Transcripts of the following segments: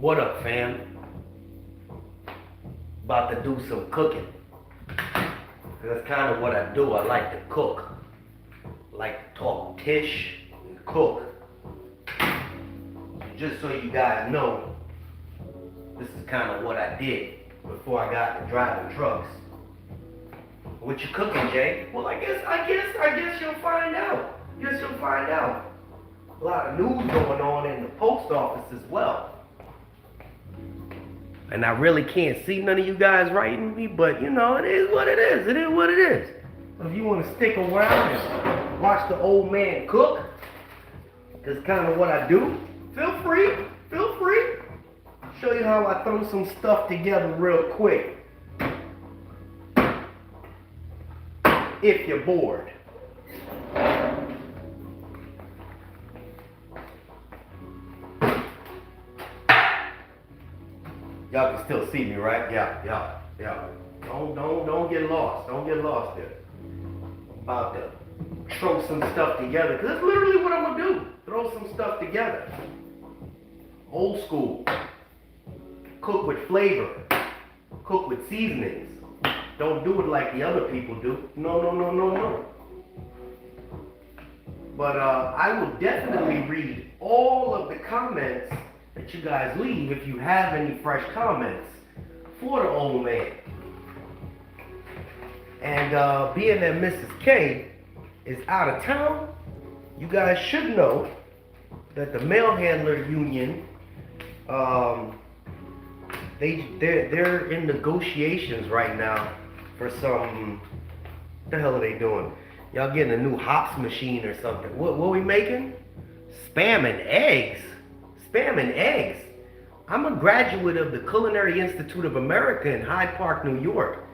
What up, fam? About to do some cooking. That's kind of what I do. I like to cook. I like to talk tish and cook. Just so you guys know, this is kind of what I did before I got to driving trucks. What you cooking, Jay? Well, I guess you'll find out. Guess you'll find out. A lot of news going on in the post office as well. And I really can't see none of you guys writing me, but you know, it is what it is. It is what it is. If you want to stick around and watch the old man cook, that's kind of what I do. Feel free. Feel free. I'll show you how I throw some stuff together real quick. If you're bored. Y'all can still see me, right? Yeah. Don't get lost. Don't get lost there. I'm about to throw some stuff together, because that's literally what I'm gonna do. Throw some stuff together. Old school. Cook with flavor. Cook with seasonings. Don't do it like the other people do. No. But I will definitely read all of the comments that you guys leave if you have any fresh comments for the old man. And being that Mrs. K is out of town, you guys should know that the mail handler union, they're in negotiations right now for some. What the hell are they doing? Y'all getting a new hops machine or something? What we making? Spam and eggs. Spam and eggs. I'm a graduate of the Culinary Institute of America in Hyde Park, New York.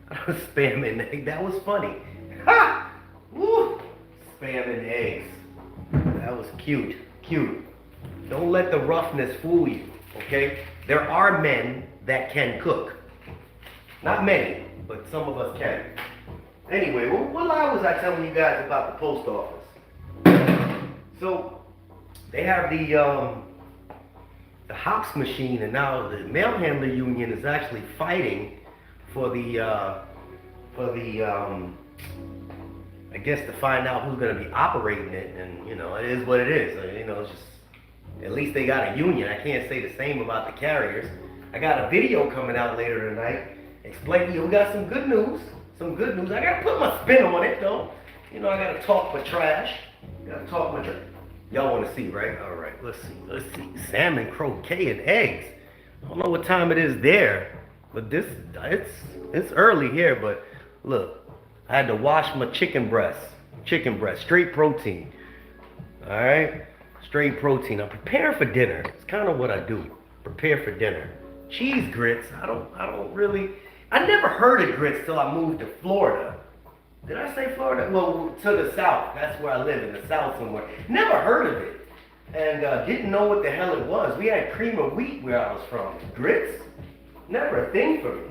Spam and eggs. That was funny. Ha! Woo! Spam and eggs. That was cute. Cute. Don't let the roughness fool you, okay? There are men that can cook. Not many, but some of us can. Anyway, what lie was I telling you guys about the post office? So, they have the hops machine, and now the mail handler union is actually fighting for the I guess to find out who's going to be operating it. And you know, it is what it is. You know, it's just, at least they got a union. I can't say the same about the carriers. I got a video coming out later tonight explaining, we got some good news. Some good news. I got to put my spin on it though. You know, I got to talk my trash. Y'all want to see, right? All right, let's see. Salmon, croquet, and eggs. I don't know what time it is there, but it's early here. But look, I had to wash my chicken breast, straight protein. All right, straight protein. I'm preparing for dinner. It's kind of what I do. Prepare for dinner. Cheese grits. I never heard of grits till I moved to Florida. Did I say Florida? Well, to the south. That's where I live, in the south somewhere. Never heard of it. And didn't know what the hell it was. We had cream of wheat where I was from. Grits? Never a thing for me.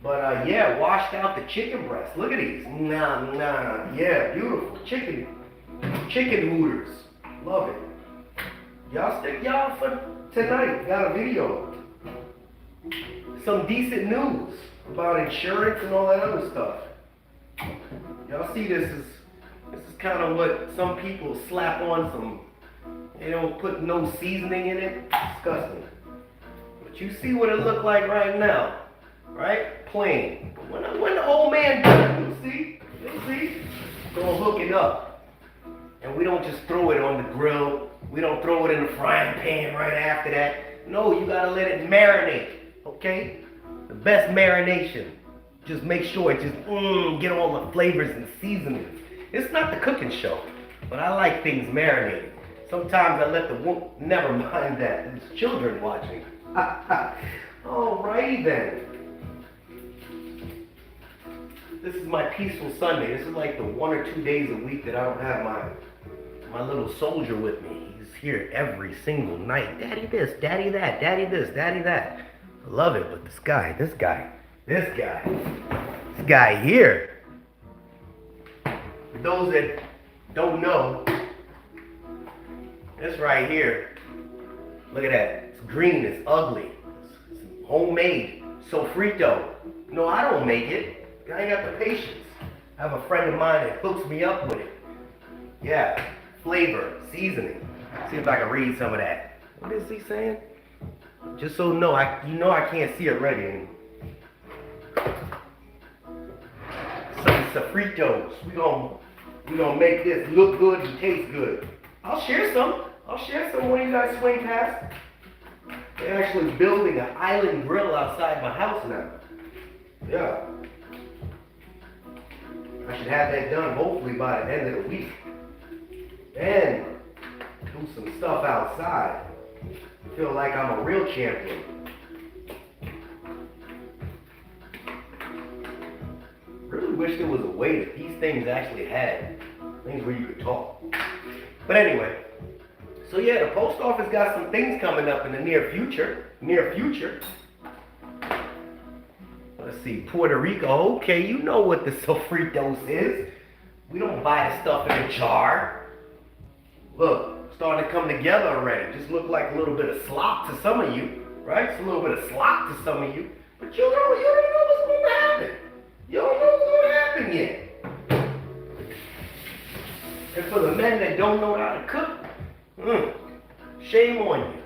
But yeah, washed out the chicken breast. Look at these. Nah. Yeah, beautiful. Chicken hooters. Love it. Y'all for tonight. Got a video. Some decent news about insurance and all that other stuff. Y'all see this is kind of what some people slap on some, they don't put no seasoning in it. Disgusting. But you see what it look like right now, right? Plain. But when the old man does it, you'll see, gonna hook it up. And we don't just throw it on the grill. We don't throw it in the frying pan right after that. No, you gotta let it marinate, okay? The best marination. Just make sure it just get all the flavors and seasonings. It's not the cooking show, but I like things marinated. Sometimes I let the woman, never mind that, there's children watching. Alrighty then. This is my peaceful Sunday. This is like the 1 or 2 days a week that I don't have my little soldier with me. He's here every single night. Daddy this, daddy that, daddy this, daddy that. I love it, but this guy here. For those that don't know, this right here, look at that. It's green, it's ugly. It's homemade, sofrito. No, I don't make it. I ain't got the patience. I have a friend of mine that hooks me up with it. Yeah, flavor, seasoning. See if I can read some of that. What is he saying? Just so you know I can't see it ready. Some sofritos. We gonna make this look good and taste good. I'll share some when you guys swing past. They're actually building an island grill outside my house now. Yeah. I should have that done hopefully by the end of the week. And do some stuff outside. Feel like I'm a real champion. Really wish there was a way that these things actually had things where you could talk. But anyway, so yeah, the post office got some things coming up in the near future. Let's see, Puerto Rico. Okay, you know what the sofritos is. We don't buy the stuff in a jar. Look, starting to come together already. Just look like a little bit of slop to some of you, right? It's a little bit of slop to some of you. But you don't know what's going to happen. You don't know what's going to happen yet. And for the men that don't know how to cook, shame on you.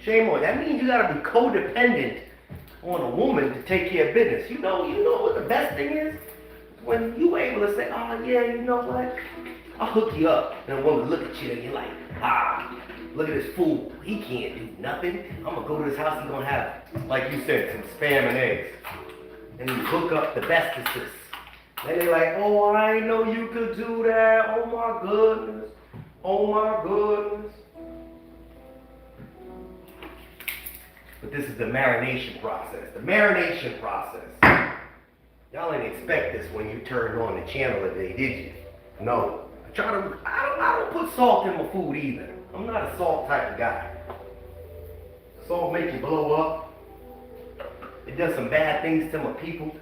Shame on you. That means you got to be codependent on a woman to take care of business. You know what the best thing is? When you able to say, oh yeah, you know what? I'll hook you up. And a woman look at you and you're like, look at this fool. He can't do nothing. I'm gonna go to his house, he's gonna have, like you said, some spam and eggs. And you hook up the bestesses. Then they're like, oh, I didn't know you could do that. Oh my goodness. Oh my goodness. But this is the marination process. The marination process. Y'all didn't expect this when you turned on the channel today, did you? No. I don't put salt in my food either. I'm not a salt type of guy. Salt makes you blow up. It does some bad things to my people.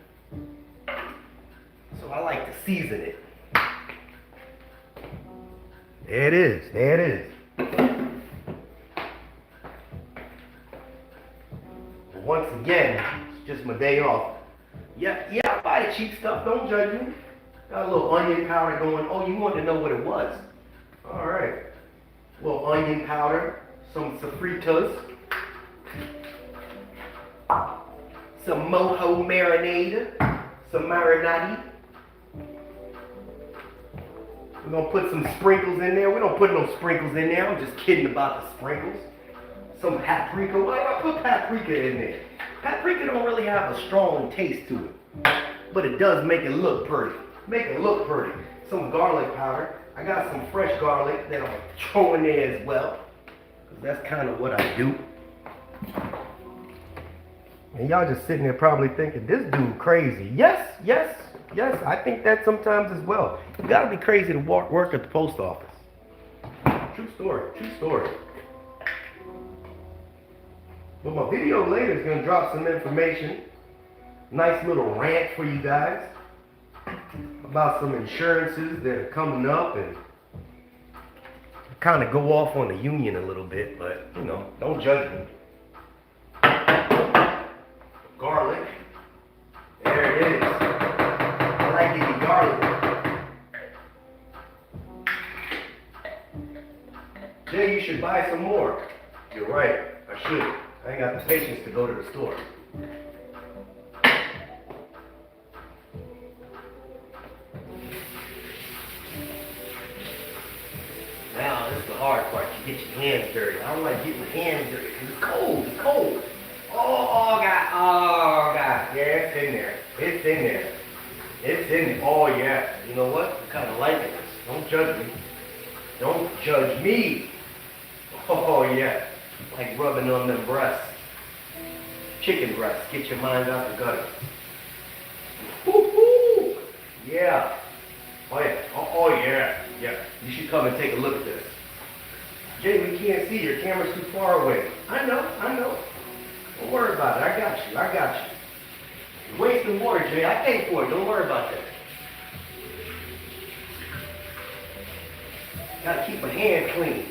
So I like to season it. There it is. There it is. Once again, it's just my day off. Yeah, I buy the cheap stuff. Don't judge me. Got a little onion powder going. Oh, you wanted to know what it was? All right. A little onion powder, some sofritas, some mojo marinade, some marinade. We're gonna put some sprinkles in there. We don't put no sprinkles in there. I'm just kidding about the sprinkles. Some paprika. Why do I put paprika in there? Paprika don't really have a strong taste to it, but it does make it look pretty. Make it look pretty. Some garlic powder. I got some fresh garlic that I'm throwing there as well, because that's kind of what I do. And y'all just sitting there probably thinking, this dude crazy. Yes, I think that sometimes as well. You gotta be crazy to work at the post office. True story. But my video later is gonna drop some information. Nice little rant for you guys about some insurances that are coming up, and kind of go off on the union a little bit, but you know, don't judge me. Garlic. There it is. I like eating garlic. Jay, you should buy some more. You're right, I should. I ain't got the patience to go to the store. Now, this is the hard part. You get your hands dirty. I don't like getting my hands dirty because it's cold. It's cold. Oh, God. Yeah, it's in there. It's in there. Oh, yeah. You know what? I'm kind of liking this. Don't judge me. Don't judge me. Oh, yeah. Like rubbing on them breasts. Chicken breasts. Get your mind out the gutter. Woo-hoo! Yeah. Oh, yeah. Oh, yeah. Yeah. You should come and take a look at this. Jay, we can't see. Your camera's too far away. I know. Don't worry about it. I got you. You're wasting water, Jay. I paid for it. Don't worry about that. Gotta keep my hands clean.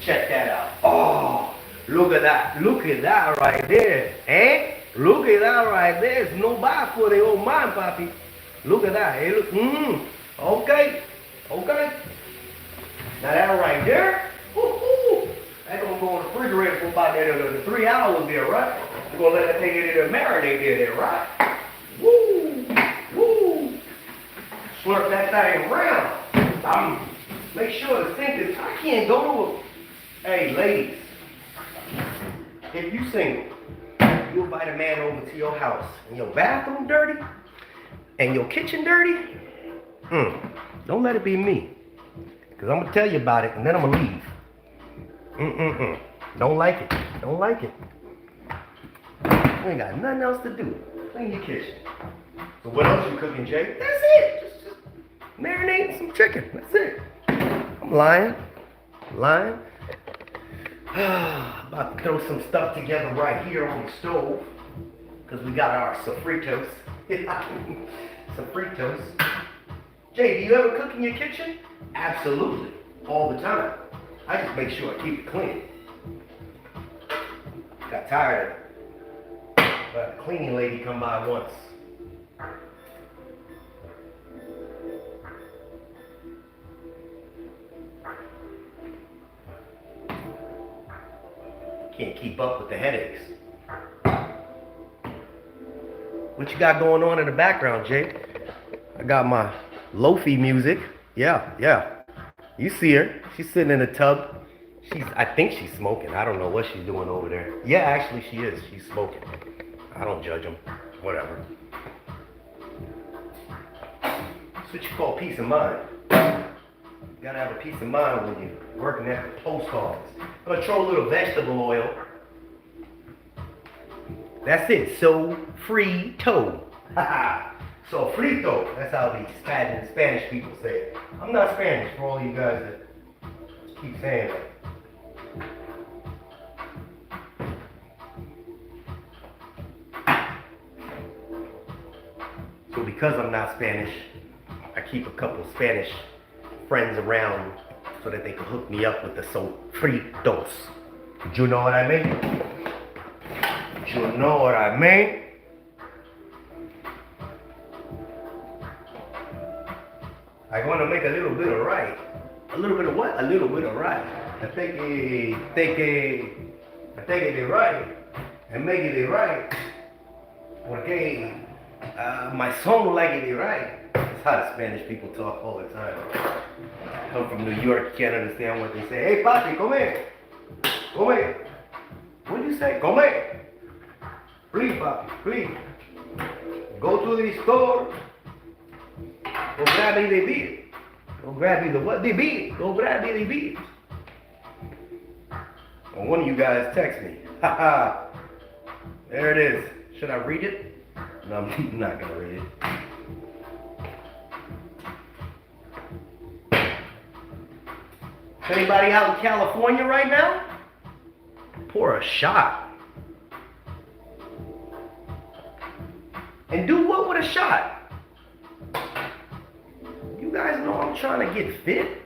Check that out. Oh, look at that. Look at that right there. Eh? Look at that right there. It's no buy for the old man, papi. Look at that. Hey, look. Okay. Okay. Now that right there. Woo-hoo. That's gonna go in the refrigerator for about the 3 hours there, right? We're gonna let that thing in there marinate there, right? Woo! Woo! Slurp that thing around. Make sure the sink is. I can't go to a. Hey, ladies, if you single, you invite a man over to your house and your bathroom dirty and your kitchen dirty, don't let it be me. Because I'm going to tell you about it and then I'm going to leave. Don't like it. Don't like it. You ain't got nothing else to do. Clean your kitchen. So what else you cooking, Jay? That's it. Just marinating some chicken. That's it. I'm lying. About to throw some stuff together right here on the stove. Because we got our sofritos. Sofritos. Jay, do you ever cook in your kitchen? Absolutely. All the time. I just make sure I keep it clean. Got tired of it. But a cleaning lady come by once. Can't keep up with the headaches. What you got going on in the background, Jay? I got my lofi music. Yeah. You see her. She's sitting in a tub. I think she's smoking. I don't know what she's doing over there. Yeah, actually she is. She's smoking. I don't judge them. Whatever. That's what you call peace of mind. You gotta have a peace of mind when you're working at the post office. I'm gonna throw a little vegetable oil. That's it. Sofrito. Sofrito. That's how the Spanish people say it. I'm not Spanish for all you guys that keep saying that. So because I'm not Spanish, I keep a couple of Spanish friends around so that they can hook me up with the sofritos. Do you know what I mean? Do you know what I mean? I'm gonna make a little bit of rice. A little bit of what? A little bit of rice. I take it right and make it right. Okay, my son like it right. That's how the Spanish people talk all the time. Come from New York, you can't understand what they say. Hey, papi, come here. Come here. What do you say? Come here. Please, papi, please. Go to the store. Go grab me the beer. Go grab me the what? The beer. Go grab me the beer. Well, one of you guys text me. Haha. There it is. Should I read it? No, I'm not going to read it. Anybody out in California right now? Pour a shot. And do what with a shot? You guys know I'm trying to get fit.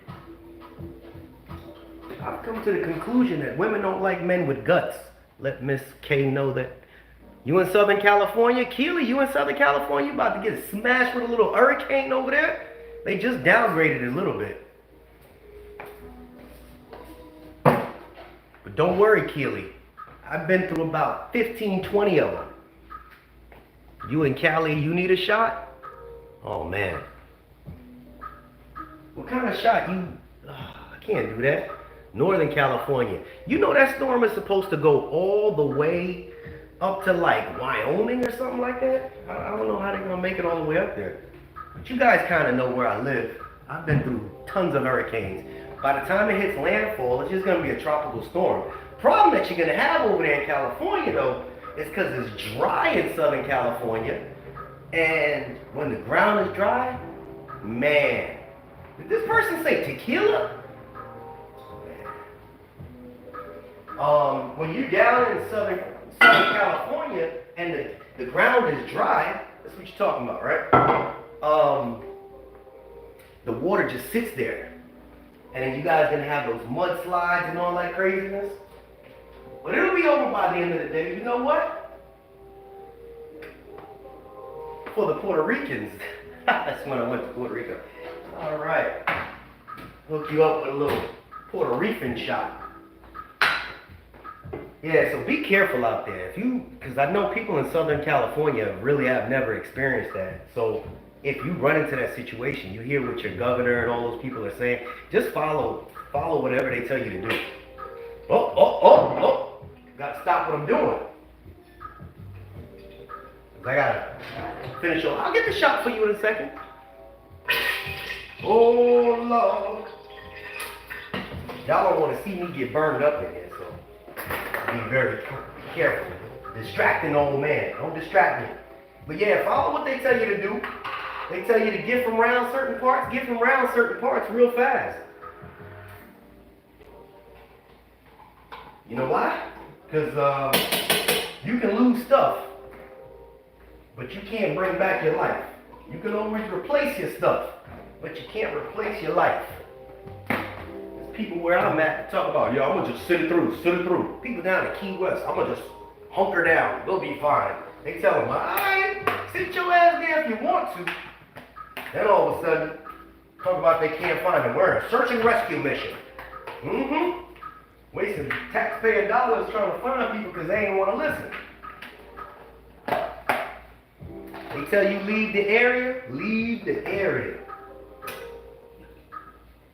I've come to the conclusion that women don't like men with guts. Let Miss K know that. You in Southern California? Keely, you in Southern California? You about to get smashed with a little hurricane over there? They just downgraded it a little bit. But don't worry, Keely. I've been through about 15, 20 of them. You in Cali, you need a shot? Oh, man. What kind of shot you... I can't do that. Northern California. You know that storm is supposed to go all the way up to like Wyoming or something like that? I don't know how they're going to make it all the way up there. But you guys kind of know where I live. I've been through tons of hurricanes. By the time it hits landfall, it's just going to be a tropical storm. Problem that you're going to have over there in California, though, is because it's dry in Southern California. And when the ground is dry, man. Did this person say tequila? When you're down in Southern California and the ground is dry, that's what you're talking about, right? The water just sits there. and then you guys gonna have those mudslides and all that craziness. But it'll be over by the end of the day. You know what? For the Puerto Ricans, that's when I went to Puerto Rico. All right, hook you up with a little Puerto Rican shot. Yeah, so be careful out there. Because I know people in Southern California really have never experienced that. So if you run into that situation, you hear what your governor and all those people are saying, just follow whatever they tell you to do. Oh. Gotta stop what I'm doing. I gotta finish off. I'll get the shot for you in a second. Oh, Lord. Y'all don't want to see me get burned up in here, so be very careful. Distracting old man. Don't distract me. But yeah, follow what they tell you to do. They tell you to get from around certain parts real fast. You know why? Because you can lose stuff, but you can't bring back your life. You can always replace your stuff, but you can't replace your life. There's people where I'm at talk about, yo, I'm gonna just sit it through. People down in Key West, I'm gonna just hunker down, we'll be fine. They tell them, all right, sit your ass there if you want to. Then all of a sudden, talk about they can't find them. We're in a search and rescue mission. Wasting taxpayer dollars trying to find people because they ain't want to listen. They tell you leave the area, leave the area.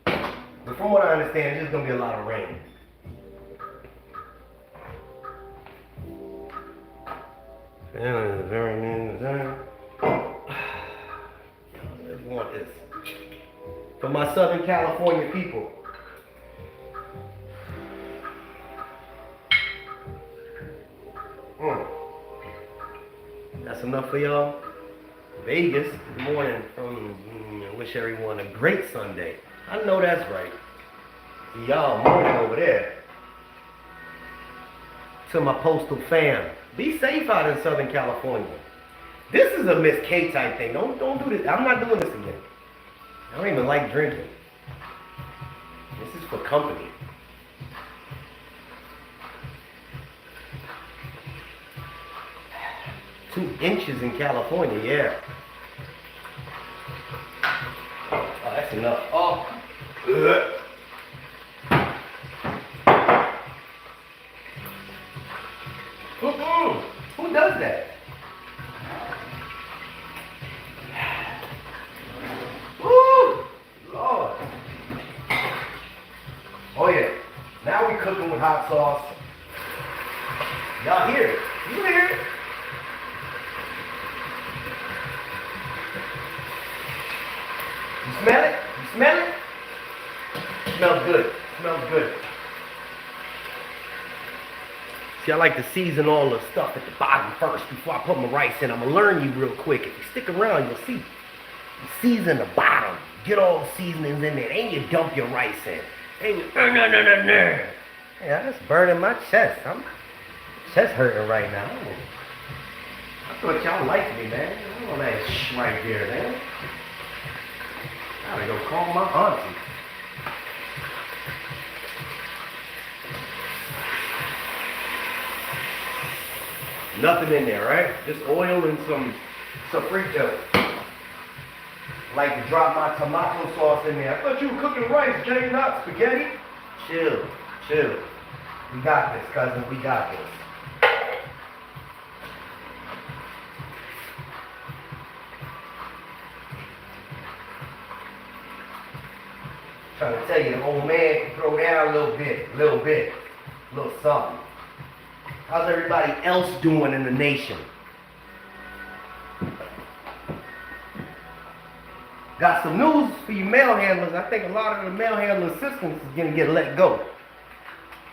But from what I understand, there's going to be a lot of rain. I want this. For my Southern California people. That's enough for y'all. Vegas, good morning from, wish everyone a great Sunday. I know that's right. Y'all morning over there. To my postal fam, be safe out in Southern California. This is a Miss K type thing. Don't do this. I'm not doing this again. I don't even like drinking. This is for company. Two inches in California, yeah. Oh, that's enough. Oh. Who does that? Woo! Lord. Oh yeah. Now we cooking with hot sauce. Y'all hear it? You hear it? You smell it? You smell it? Smells good. Smells good. See, I like to season all the stuff at the bottom first before I put my rice in. I'm going to learn you real quick. If you stick around, you'll see. You season the bottom. Get all the seasonings in there. Then you dump your rice in. Then you, Yeah, that's burning my chest. My chest hurting right now. I thought y'all liked me, man. I don't know that shh right there, man. I gotta go call my auntie. Nothing in there, right? Just oil and some sofrito. Like to drop my tomato sauce in there. I thought you were cooking rice, Jay, not spaghetti. Chill. We got this, cousin. We got this. Trying to tell you, the old man can throw down a little bit, a little something. How's everybody else doing in the nation? Got some news for you mail handlers. I think a lot of the mail handler assistants is going to get let go.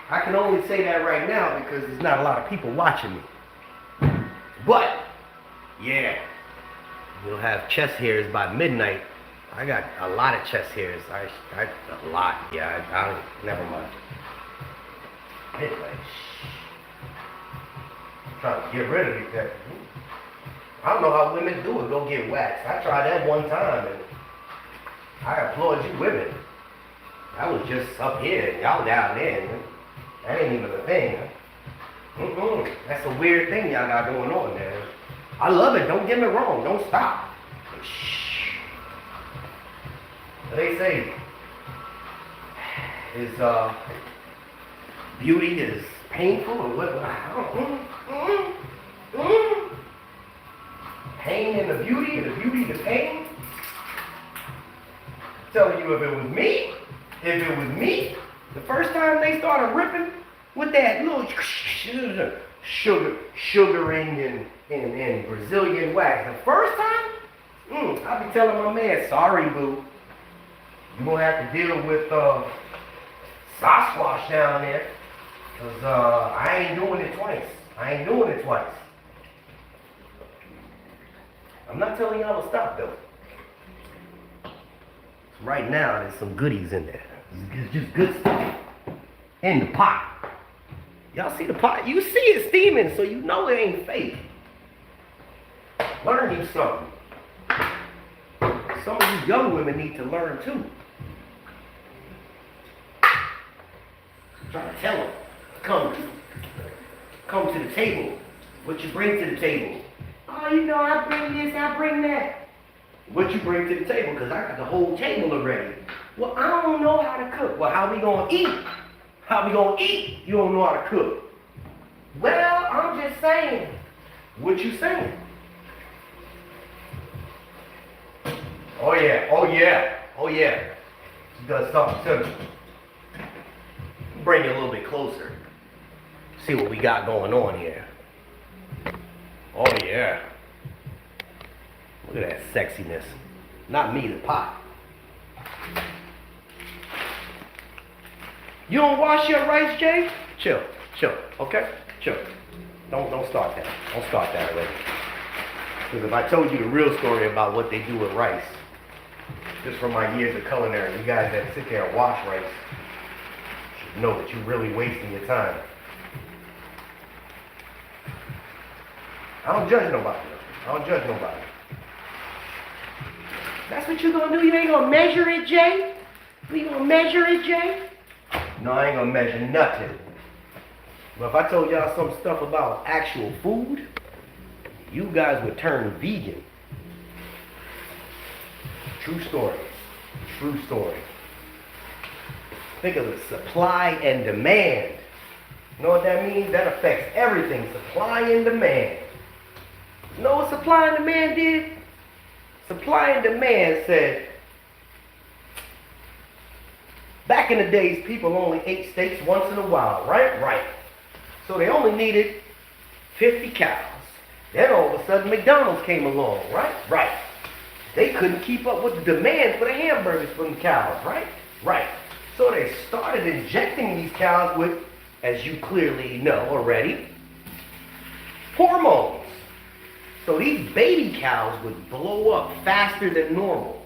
I can only say that right now because there's not a lot of people watching me. But, yeah, you'll have chest hairs by midnight. I got a lot of chest hairs. A lot. Yeah, I don't, never mind. Anyway, I'm trying to get rid of it. I don't know how women do it, go get waxed. I tried that one time and I applaud you women. I was just up here, y'all down there. That ain't even a thing. That's a weird thing y'all got going on there. I love it, don't get me wrong, don't stop. But shh. They say is beauty is painful or what? Pain in the beauty, and the beauty the pain. I'm telling you, if it was me, the first time they started ripping with that little sugaring and Brazilian wax, the first time, I be telling my man, sorry boo, you gonna have to deal with Sasquatch down there, cause I ain't doing it twice. I'm not telling y'all to stop though. Right now, there's some goodies in there. It's just good stuff in the pot. Y'all see the pot? You see it steaming, so you know it ain't fake. Learn you something. Some of you young women need to learn too. I'm trying to tell them, come to the table. What you bring to the table? Oh, you know, I bring this, I bring that. What you bring to the table? Because I got the whole table already. Well, I don't know how to cook. Well, how we gonna eat? How we gonna eat? You don't know how to cook. Well, I'm just saying. What you saying? Oh yeah. She does something to me. Bring it a little bit closer. See what we got going on here. Oh yeah. Look at that sexiness. Not me, the pot. You don't wash your rice, Jay? Chill, okay? Chill. Don't start that. Don't start that already. Because if I told you the real story about what they do with rice, just from my years of culinary, you guys that sit there and wash rice should know that you're really wasting your time. I don't judge nobody. That's what you're gonna do? You ain't gonna measure it, Jay? You gonna measure it, Jay? No, I ain't gonna measure nothing. But if I told y'all some stuff about actual food, you guys would turn vegan. True story. Think of it, supply and demand. You know what that means? That affects everything, supply and demand. You know what supply and demand did? Supply and demand said, back in the days, people only ate steaks once in a while, right? Right. So they only needed 50 cows. Then all of a sudden, McDonald's came along, right? Right. They couldn't keep up with the demand for the hamburgers from the cows, right? Right. So they started injecting these cows with, as you clearly know already, hormones. So these baby cows would blow up faster than normal.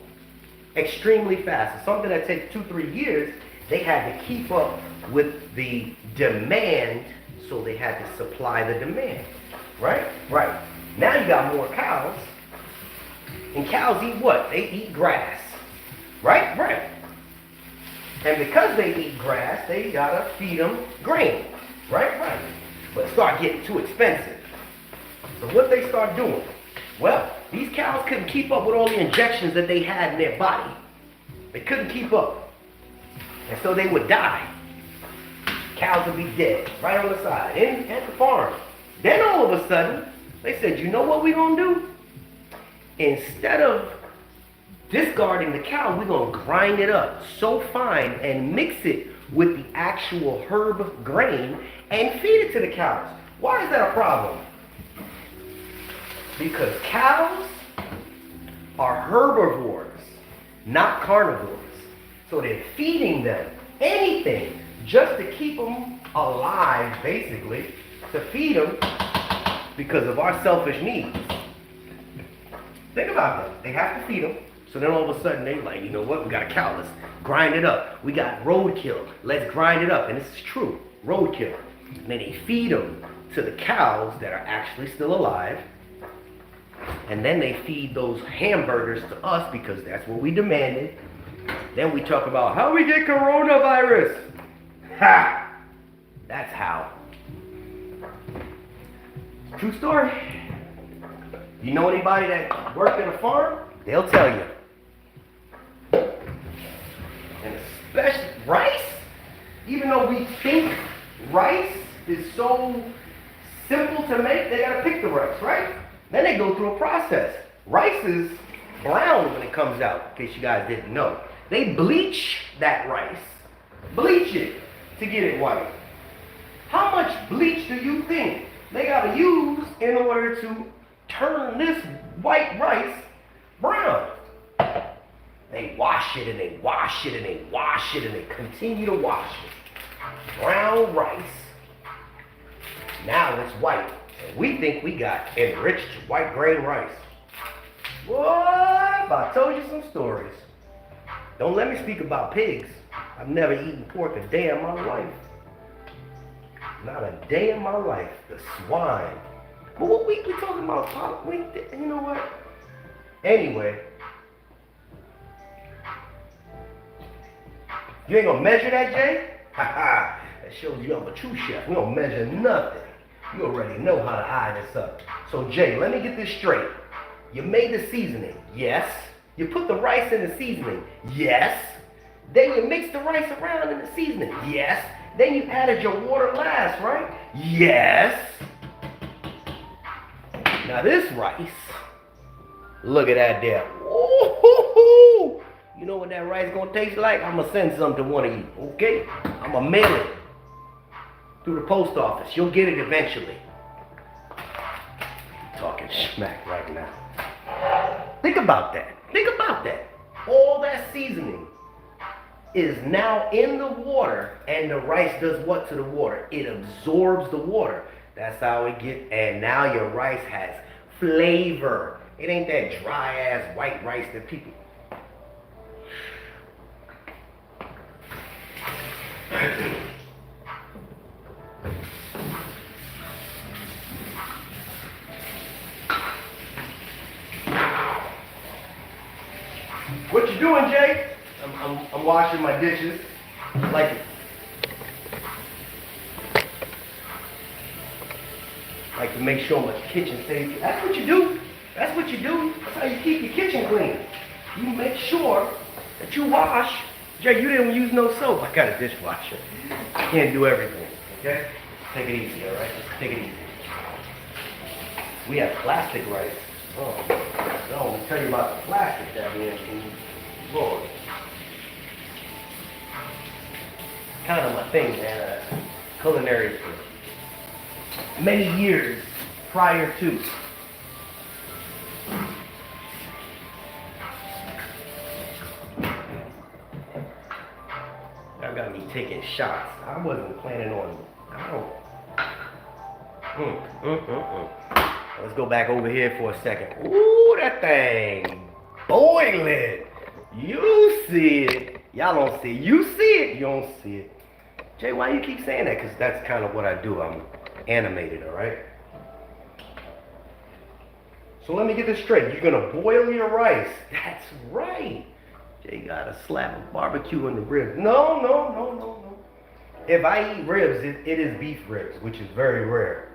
Extremely fast. It's something that takes 2-3 years. They had to keep up with the demand, so they had to supply the demand. Right? Right. Now you got more cows. And cows eat what? They eat grass. Right? Right. And because they eat grass, they gotta feed them grain. Right? Right. But it started getting too expensive. So what they start doing? Well, these cows couldn't keep up with all the injections that they had in their body. They couldn't keep up. And so they would die. Cows would be dead, right on the side, at the farm. Then all of a sudden, they said, you know what we're gonna do? Instead of discarding the cow, we're gonna grind it up so fine and mix it with the actual herb grain and feed it to the cows. Why is that a problem? Because cows are herbivores, not carnivores. So they're feeding them anything just to keep them alive, basically, to feed them because of our selfish needs. Think about that. They have to feed them. So then all of a sudden they're like, you know what, we got a cow, let's grind it up. We got roadkill, let's grind it up. And this is true, roadkill. And then they feed them to the cows that are actually still alive. And then they feed those hamburgers to us because that's what we demanded. Then we talk about how we get coronavirus. Ha! That's how. True story. You know anybody that worked at a farm? They'll tell you. And especially rice, even though we think rice is so simple to make, they gotta pick the rice, right? Then they go through a process. Rice is brown when it comes out, in case you guys didn't know. They bleach that rice. Bleach it to get it white. How much bleach do you think they gotta use in order to turn this white rice brown? They wash it and they wash it and they wash it and they continue to wash it. Brown rice. Now it's white. And we think we got enriched white grain rice. What? I told you some stories. Don't let me speak about pigs. I've never eaten pork a day in my life. Not a day in my life. The swine. But what we talking about? You know what? Anyway. You ain't gonna measure that, Jay? Ha ha. That shows you I'm a true chef. We don't measure nothing. You already know how to eye this up. So Jay, let me get this straight. You made the seasoning. Yes. You put the rice in the seasoning. Yes. Then you mix the rice around in the seasoning. Yes. Then you added your water last, right? Yes. Now this rice, look at that there. Ooh, you know what that rice gonna taste like? I'm gonna send some to one of you, okay? I'm gonna mail it through the post office. You'll get it eventually. Talking smack right now. Think about that. Think about that. All that seasoning is now in the water, and the rice does what to the water? It absorbs the water. That's how it gets, and now your rice has flavor. It ain't that dry ass white rice that people. What you doing, Jay? I'm washing my dishes. Like to make sure my kitchen stays. That's what you do. That's what you do. That's how you keep your kitchen clean. You make sure that you wash. Jay, you didn't use no soap. I got a dishwasher. I can't do everything. Okay? Take it easy, all right? Just take it easy. We have plastic rice. Oh, no, let me tell you about the plastic that we have. Lord. Kind of my thing, man. Culinary for many years prior to. Y'all got me taking shots. I wasn't planning on. Let's go back over here for a second. Ooh, that thing boiling. You see it. Y'all don't see it. You see it. You don't see it. Jay, why you keep saying that? Because that's kind of what I do. I'm animated, all right? So let me get this straight. You're going to boil your rice. That's right. Jay got a slab of barbecue in the ribs. No. If I eat ribs, it is beef ribs, which is very rare.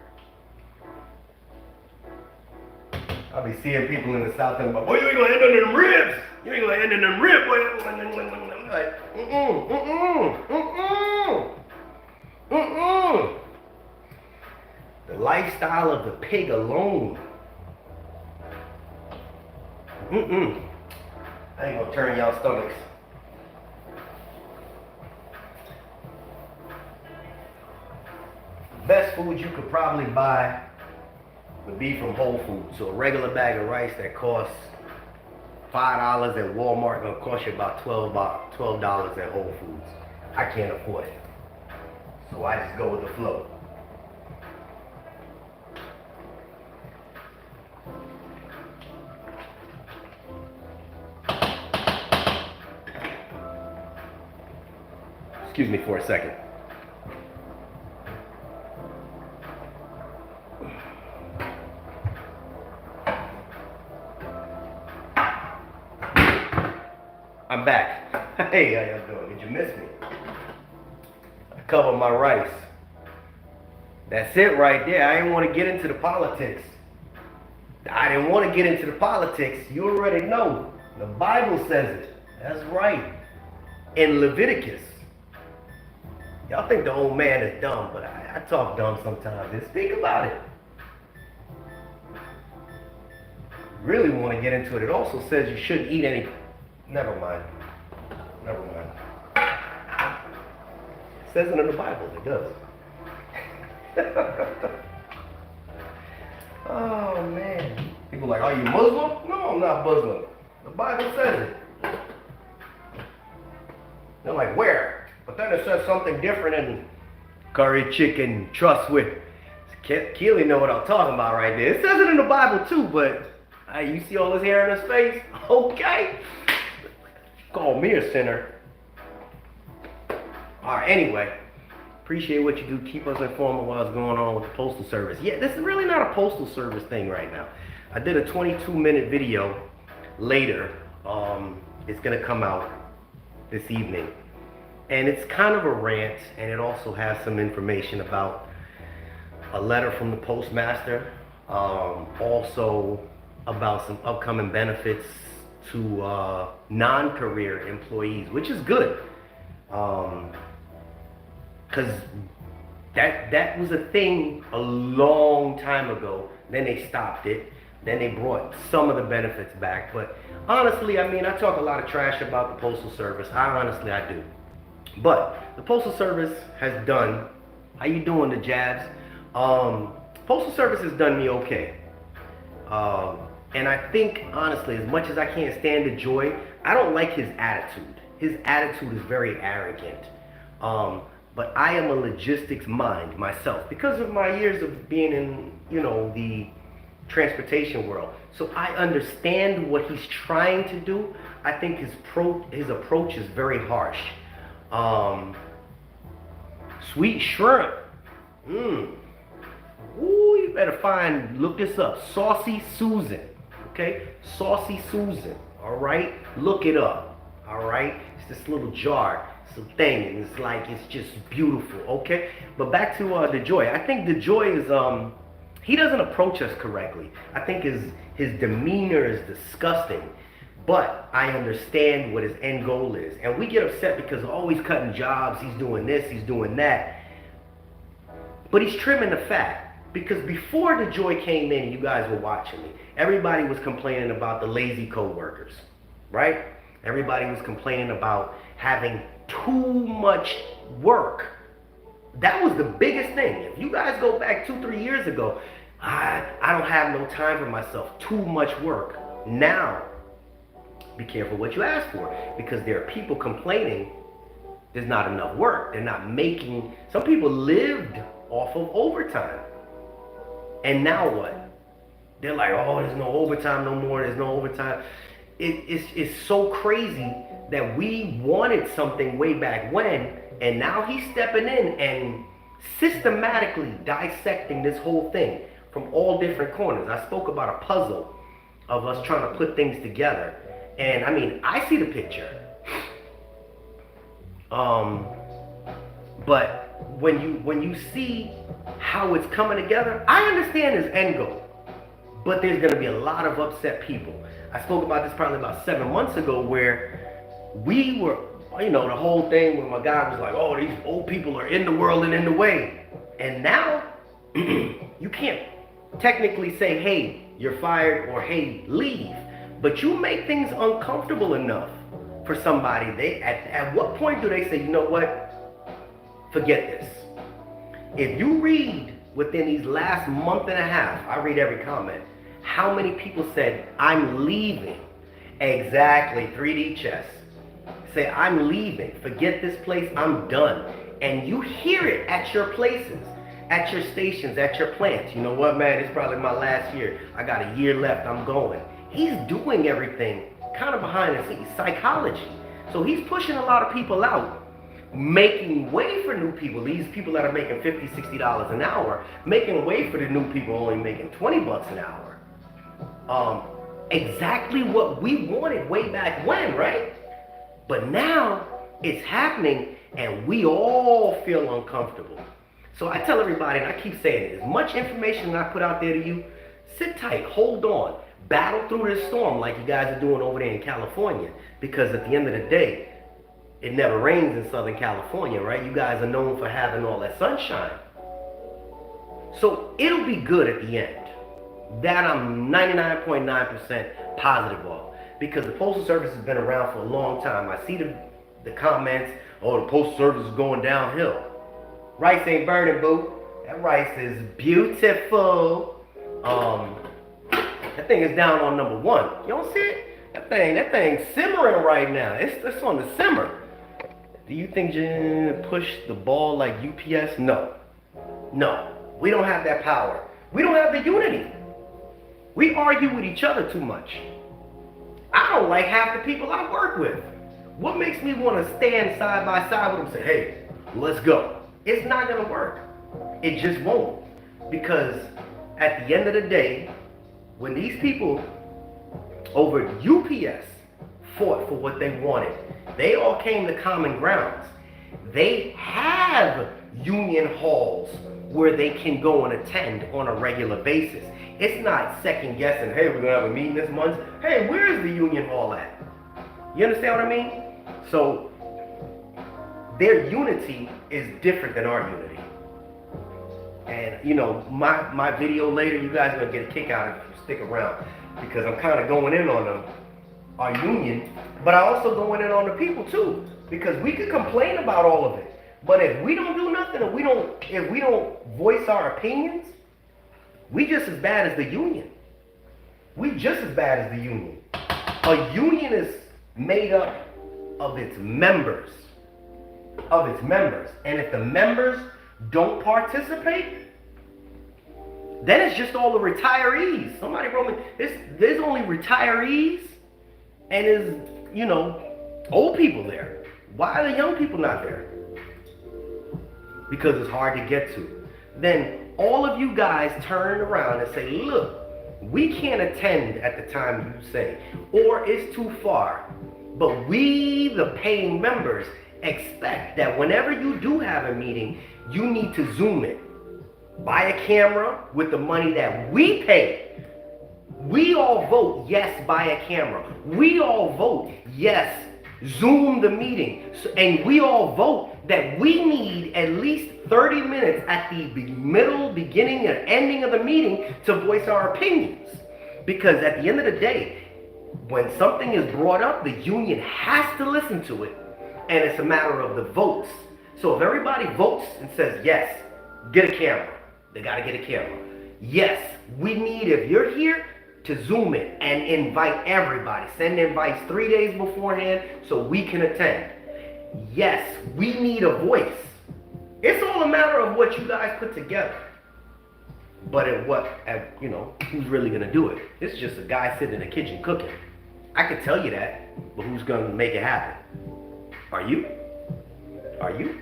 I'll be seeing people in the South talking about, boy, you ain't going to end up in them ribs. You ain't going to end in them ribs. Like, The lifestyle of the pig alone. I ain't gonna turn y'all stomachs. Best food you could probably buy would be from Whole Foods. So a regular bag of rice that costs $5 at Walmart gonna cost you about $12 at Whole Foods. I can't afford it. So I just go with the flow. Excuse me for a second. I'm back. Hey, how y'all doing? Did you miss me? I covered my rice. That's it right there. I didn't want to get into the politics. I didn't want to get into the politics. You already know. The Bible says it. That's right. In Leviticus. Y'all think the old man is dumb, but I talk dumb sometimes. Just think about it. Really want to get into it. It also says you shouldn't eat any. Never mind. It says it in the Bible. It does. Oh man. People are like, are you Muslim? No, I'm not Muslim. The Bible says it. They're like, where? But then it says something different in curry chicken trust with. Keely know what I'm talking about right there. It says it in the Bible too, but you see all this hair in his face? Okay. Call me a sinner. Alright, anyway. Appreciate what you do. Keep us informed of what's going on with the Postal Service. Yeah, this is really not a Postal Service thing right now. I did a 22-minute video later. It's going to come out this evening. And it's kind of a rant, and it also has some information about a letter from the postmaster. Also about some upcoming benefits to non-career employees, which is good. Because that was a thing a long time ago. Then they stopped it. Then they brought some of the benefits back. But honestly, I mean, I talk a lot of trash about the Postal Service. I do. But the Postal Service has done, how you doing, the Jabs? Postal Service has done me okay. And I think, honestly, as much as I can't stand the Joy, I don't like his attitude. His attitude is very arrogant. But I am a logistics mind myself because of my years of being in, the transportation world. So I understand what he's trying to do. I think his approach is very harsh. Sweet shrimp. Ooh, you better look this up. Saucy Susan. Okay? Saucy Susan. All right? Look it up. All right? It's this little jar. It's a thing. And it's just beautiful. Okay? But back to the Joy. I think the Joy is, he doesn't approach us correctly. I think his demeanor is disgusting. But I understand what his end goal is. And we get upset because he's cutting jobs. He's doing this. He's doing that. But he's trimming the fat. Because before the Joy came in, you guys were watching me, everybody was complaining about the lazy co-workers, right? Everybody was complaining about having too much work. That was the biggest thing. If you guys go back 2-3 years ago, I don't have no time for myself, too much work. Now, be careful what you ask for, because there are people complaining there's not enough work. They're not making, some people lived off of overtime. And now what? They're like, oh, there's no overtime no more. There's no overtime. It's so crazy that we wanted something way back when, and now he's stepping in and systematically dissecting this whole thing from all different corners. I spoke about a puzzle of us trying to put things together. And I mean, I see the picture. But when you see how it's coming together, I understand his end goal. But there's going to be a lot of upset people. I spoke about this probably about 7 months ago, where we were, the whole thing where my guy was like, oh, these old people are in the world and in the way. And now, you can't technically say, hey, you're fired, or hey, leave. But you make things uncomfortable enough for somebody. At what point do they say, you know what? Forget this. If you read within these last month and a half, I read every comment, how many people said, I'm leaving? Exactly, 3D chess. Say, I'm leaving. Forget this place, I'm done. And you hear it at your places, at your stations, at your plants. You know what, man, it's probably my last year. I got a year left, I'm going. He's doing everything kind of behind the scenes, psychology. So he's pushing a lot of people out, making way for new people. These people that are making $50, $60 an hour, making way for the new people only making $20 an hour. Exactly what we wanted way back when, right? But now it's happening and we all feel uncomfortable. So I tell everybody, and I keep saying it, as much information that I put out there to you, sit tight, hold on, battle through this storm like you guys are doing over there in California. Because at the end of the day, it never rains in Southern California, right? You guys are known for having all that sunshine. So it'll be good at the end. That I'm 99.9% positive of. Because the Postal Service has been around for a long time. I see the comments, oh, the Postal Service is going downhill. Rice ain't burning, boo. That rice is beautiful. That thing is down on number 1. You don't see it? That thing's simmering right now. It's on the simmer. Do you think you push the ball like UPS? No. No. We don't have that power. We don't have the unity. We argue with each other too much. I don't like half the people I work with. What makes me want to stand side by side with them and say, hey, let's go? It's not going to work. It just won't. Because at the end of the day, when these people over UPS fought for what they wanted, they all came to common grounds. They have union halls where they can go and attend on a regular basis. It's not second guessing, hey, we're gonna have a meeting this month. Hey, where's the union hall at? You understand what I mean? So their unity is different than our unity. And you know, my video later, you guys are gonna get a kick out of it if you stick around, because I'm kind of going in on our union, but I also going in on the people too, because we could complain about all of it, but if we don't do nothing, if we don't voice our opinions, we just as bad as the union. We just as bad as the union. A union is made up of its members. And if the members don't participate, then it's just all the retirees. Somebody wrote me, there's only retirees and there's, you know, old people there. Why are the young people not there? Because it's hard to get to. Then all of you guys turn around and say, look, we can't attend at the time you say, or it's too far. But we, the paying members, expect that whenever you do have a meeting, you need to Zoom it. Buy a camera with the money that we pay. We all vote, yes, buy a camera. We all vote, yes, Zoom the meeting. And we all vote that we need at least 30 minutes at the middle, beginning, and ending of the meeting to voice our opinions. Because at the end of the day, when something is brought up, the union has to listen to it. And it's a matter of the votes. So if everybody votes and says, yes, get a camera. They got to get a camera. Yes, we need, if you're here, to Zoom it and invite everybody. Send invites 3 days beforehand so we can attend. Yes, we need a voice. It's all a matter of what you guys put together. But you know, who's really going to do it? It's just a guy sitting in the kitchen cooking. I could tell you that, but who's going to make it happen? Are you? Are you?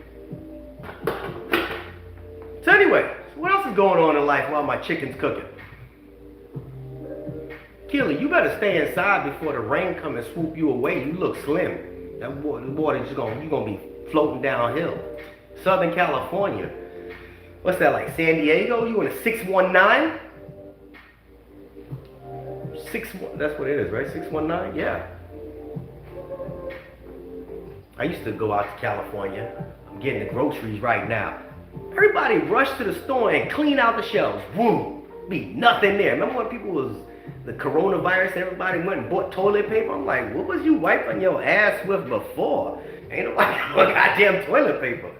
So anyway, what else is going on in life while my chicken's cooking? Keely, you better stay inside before the rain come and swoop you away. You look slim. That water is you're gonna be floating downhill. Southern California. What's that, like San Diego? You in a 619? That's what it is, right? 619? Yeah. I used to go out to California. I'm getting the groceries right now. Everybody rush to the store and clean out the shelves. Boom. Be nothing there. Remember when people was the coronavirus, everybody went and bought toilet paper? I'm like, what was you wiping your ass with before? Ain't nobody got goddamn toilet paper.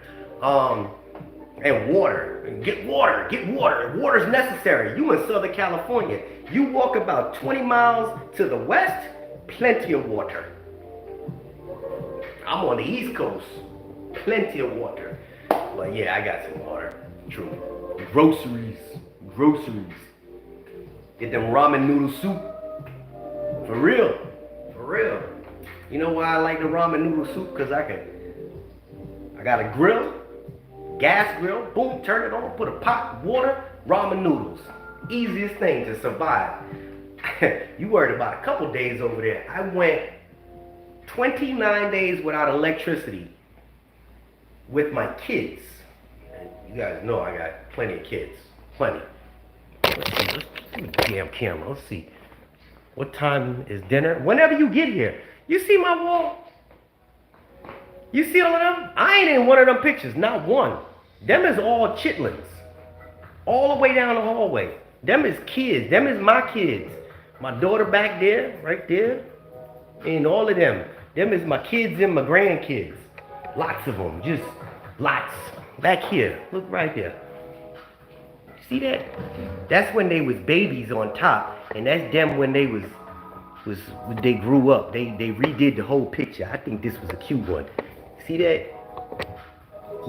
And water. Get water. Get water. Water's necessary. You in Southern California. You walk about 20 miles to the west, plenty of water. I'm on the East Coast. Plenty of water. But yeah, I got some water. True. Groceries. Get them ramen noodle soup. For real. For real. You know why I like the ramen noodle soup? Because I got a grill, gas grill, boom, turn it on, put a pot, water, ramen noodles. Easiest thing to survive. You worried about a couple days over there. I went 29 days without electricity with my kids. And you guys know I got plenty of kids. Plenty. Let's see. Let's see the damn camera. Let's see. What time is dinner? Whenever you get here. You see my wall? You see all of them? I ain't in one of them pictures. Not one. Them is all chitlins. All the way down the hallway. Them is kids. Them is my kids. My daughter back there, right there. And all of them. Them is my kids and my grandkids. Lots of them. Just lots. Back here. Look right there. See that? That's when they was babies on top. And that's them when they they grew up. They redid the whole picture. I think this was a cute one. See that?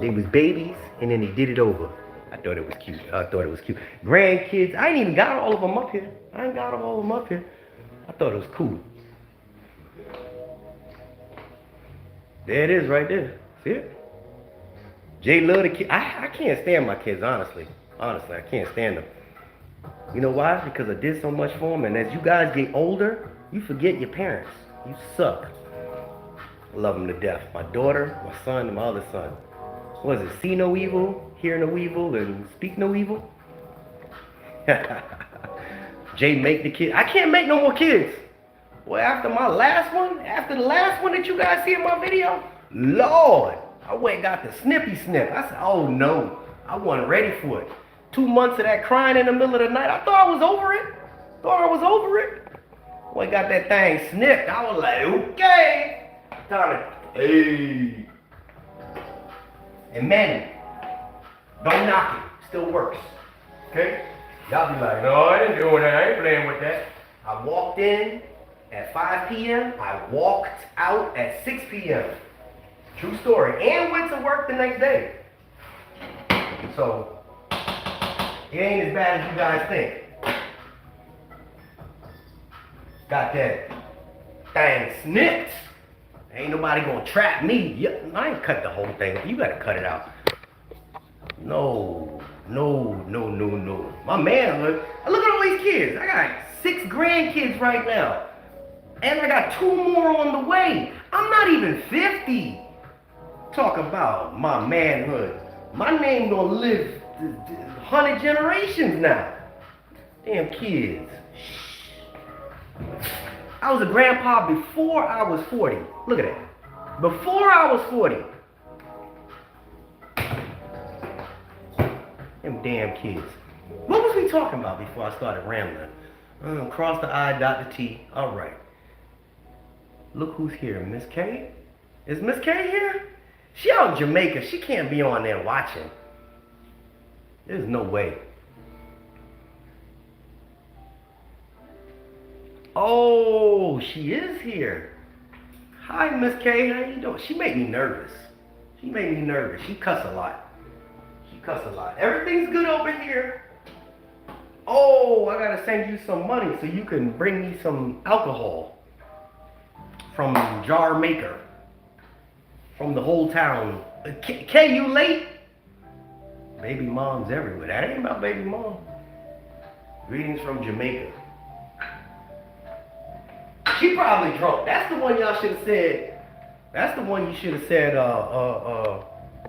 They was babies and then they did it over. I thought it was cute. Grandkids. I ain't even got all of them up here. I ain't got all of them up here. I thought it was cool. There it is right there. See it? Jay love the kids. I can't stand my kids, honestly. Honestly, I can't stand them. You know why? Because I did so much for them. And as you guys get older, you forget your parents. You suck. I love them to death. My daughter, my son, and my other son. What is it? See no evil, hear no evil, and speak no evil? Jay make the kids. I can't make no more kids. Well, after my last one, after the last one that you guys see in my video, Lord, I went and got the snippy snip. I said, oh no, I wasn't ready for it. 2 months of that crying in the middle of the night, I thought I was over it. When I got that thing snipped, I was like, okay. Time to, hey. And Manny, don't knock it. Still works. Okay? Y'all be like, no, I ain't doing that. I ain't playing with that. I walked in at 5 p.m. I walked out at 6 p.m. True story. And went to work the next day. So, it ain't as bad as you guys think. Got that thing snipped. Ain't nobody gonna trap me. I ain't cut the whole thing. You gotta cut it out. No. My man, look at all these kids. I got 6 grandkids right now. And I got 2 more on the way. I'm not even 50. Talk about my manhood. My name gonna live 100 generations now. Damn kids. I was a grandpa before I was 40. Look at that. Before I was 40. Them damn kids. What was we talking about before I started rambling? Cross the I, dot the T. All right. Look who's here. Miss K? Is Miss K here? She out in Jamaica. She can't be on there watching. There's no way. Oh, she is here. Hi, Miss K. How you doing? She made me nervous. She cuss a lot. Everything's good over here. Oh, I gotta send you some money so you can bring me some alcohol from Jar Maker. From the whole town. K, you late? Baby moms everywhere. That ain't about baby mom. Greetings from Jamaica. She probably drunk. That's the one y'all should have said. That's the one you should have said,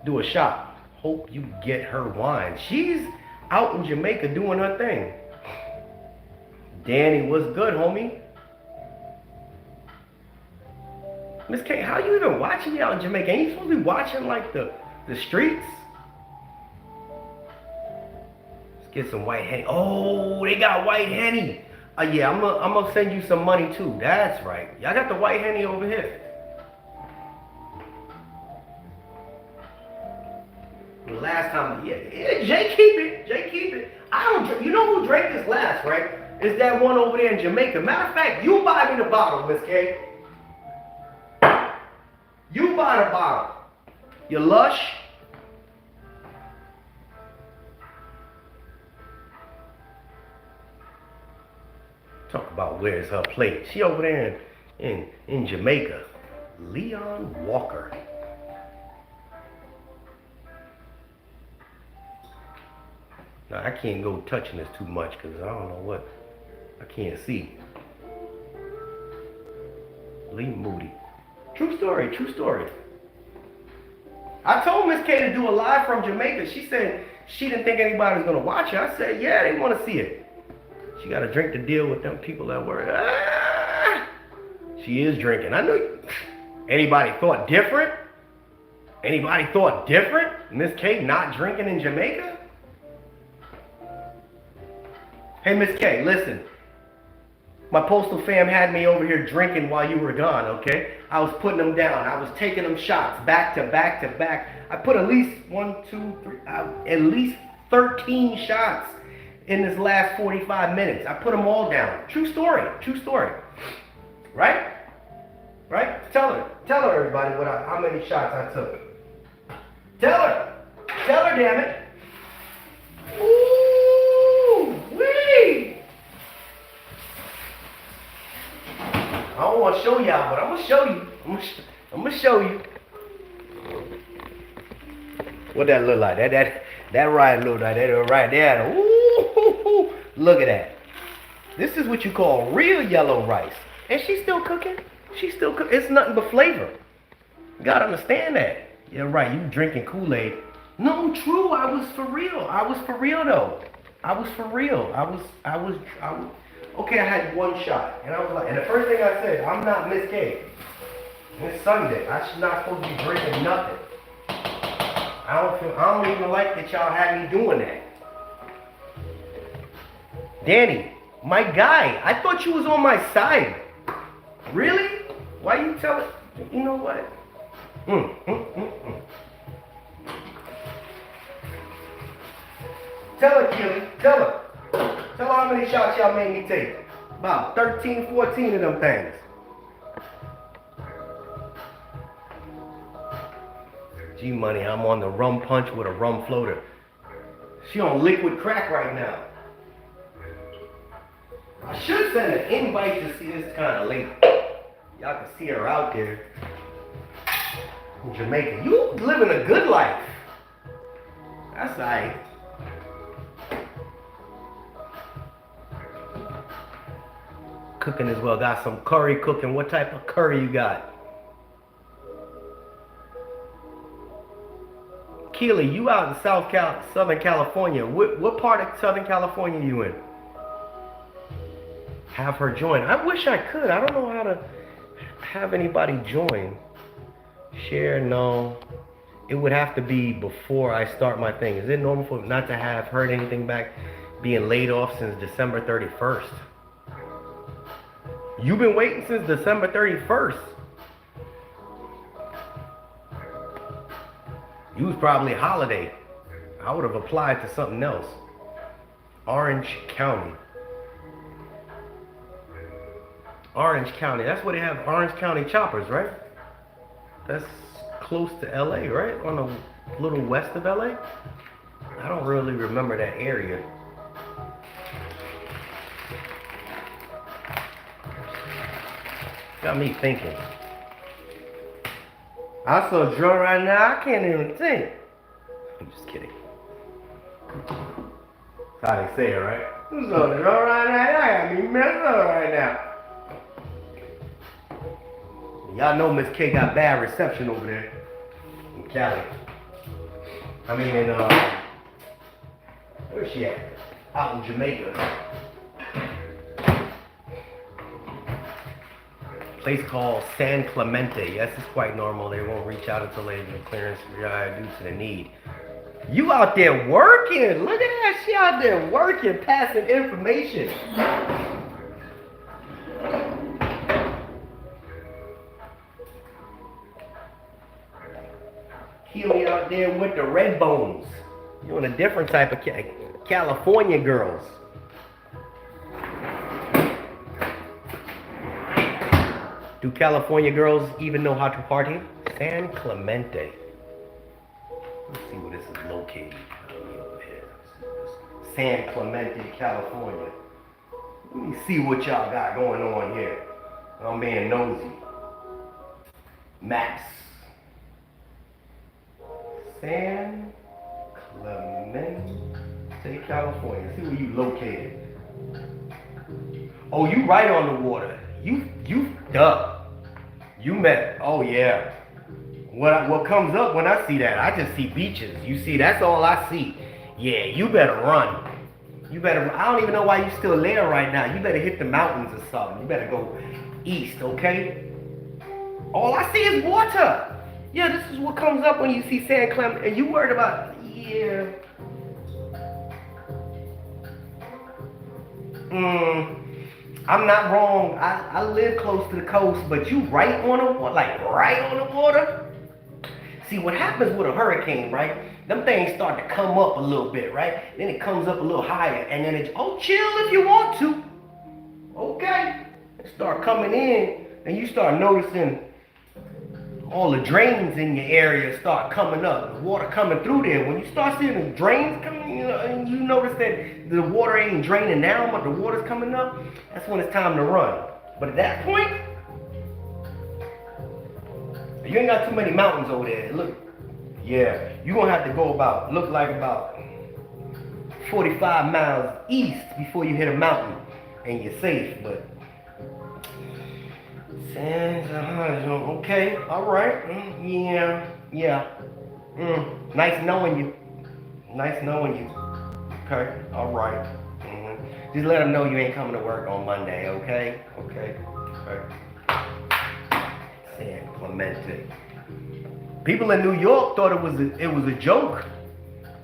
do a shot. Hope you get her wine. She's out in Jamaica doing her thing. Danny, what's good, homie? Miss K, how you even watching me out in Jamaica? Ain't you supposed to be watching like the streets? Let's get some white Henny. Oh, they got white Henny. Yeah, I'm gonna send you some money too. That's right. Y'all got the white Henny over here. The last time, yeah, Jay keep it. I don't. You know who drank this last, right? It's that one over there in Jamaica. Matter of fact, you buy me the bottle, Miss K. You buy the bottle. You lush. Talk about where's her plate. She over there in Jamaica. Leon Walker. Now, I can't go touching this too much because I don't know what. I can't see. Lee Moody. True story, true story. I told Miss K to do a live from Jamaica. She said she didn't think anybody was going to watch it. I said, yeah, they want to see it. She got a drink to deal with them people that work. She is drinking. I knew. Anybody thought different? Anybody thought different? Miss K not drinking in Jamaica? Hey, Miss K, listen. My postal fam had me over here drinking while you were gone, okay? I was putting them down. I was taking them shots back to back to back. I put at least 13 shots in this last 45 minutes. I put them all down. True story, true story. Right? Right? Tell her everybody how many shots I took. Tell her, damn it. Ooh, wee. I don't want to show y'all, but I'm going to show you. I'm going to show you. What that look like? That right look like that right there. Ooh, look at that. This is what you call real yellow rice. And she's still cooking. She's still cooking. It's nothing but flavor. You got to understand that. Yeah, right. You drinking Kool-Aid. No, true. I was for real. I was for real, though. I was for real. I was. Okay, I had one shot. And I was like, and the first thing I said, I'm not Miss K. It's Sunday. I should not supposed to be drinking nothing. I don't even like that y'all had me doing that. Danny, my guy, I thought you was on my side. Really? Why you tell it? You know what? Tell her, Keely. Tell her. Tell her how many shots y'all made me take. About 13, 14 of them things. G Money, I'm on the rum punch with a rum floater. She on liquid crack right now. I should send an invite to see this kind of late. Y'all can see her out there in Jamaica. You living a good life. That's right. Cooking as well. Got some curry cooking. What type of curry you got? Keely, you out in Southern California. What part of Southern California you in? Have her join. I wish I could. I don't know how to have anybody join. Share, no. It would have to be before I start my thing. Is it normal for not to have heard anything back being laid off since December 31st? You've been waiting since December 31st. You was probably a holiday. I would have applied to something else. Orange County. Orange County. That's where they have Orange County choppers, right? That's close to LA, right? On the little west of LA? I don't really remember that area. Got me thinking. I'm so drunk right now, I can't even think. I'm just kidding. That's how they say it, right? I'm so drunk right now, I got me messed up right now. Y'all know Miss K got bad reception over there in Cali. I mean, where's she at? Out in Jamaica. Place called San Clemente. Yes, it's quite normal. They won't reach out until they get clearance due to the need. You out there working. Look at that. She out there working, passing information. Keely out there with the red bones. You on a different type of California girls. Do California girls even know how to party? San Clemente. Let's see where this is located. San Clemente, California. Let me see what y'all got going on here. I'm being nosy. Maps. San Clemente, California. See where you located. Oh, you right on the water. You You met, oh yeah. What comes up when I see that? I just see beaches. You see, that's all I see. Yeah, you better run. You better, I don't even know why you still there right now. You better hit the mountains or something. You better go east, okay? All I see is water. Yeah, this is what comes up when you see San Clemente. And you worried about, yeah. I'm not wrong. I live close to the coast, but you right on the water, like right on the water. See, what happens with a hurricane, right? Them things start to come up a little bit, right? Then it comes up a little higher, and then oh, chill if you want to. Okay. It start coming in, and you start noticing all the drains in your area start coming up. The water coming through there. When you start seeing the drains coming, and you notice that the water ain't draining down, but the water's coming up, that's when it's time to run. But at that point, you ain't got too many mountains over there. Look, yeah, you're gonna have to go look like about 45 miles east before you hit a mountain, and you're safe. But okay, all right, yeah. Nice knowing you. Nice knowing you. Okay, all right. Just let them know you ain't coming to work on Monday, okay? Okay. San Clemente. People in New York thought it was a joke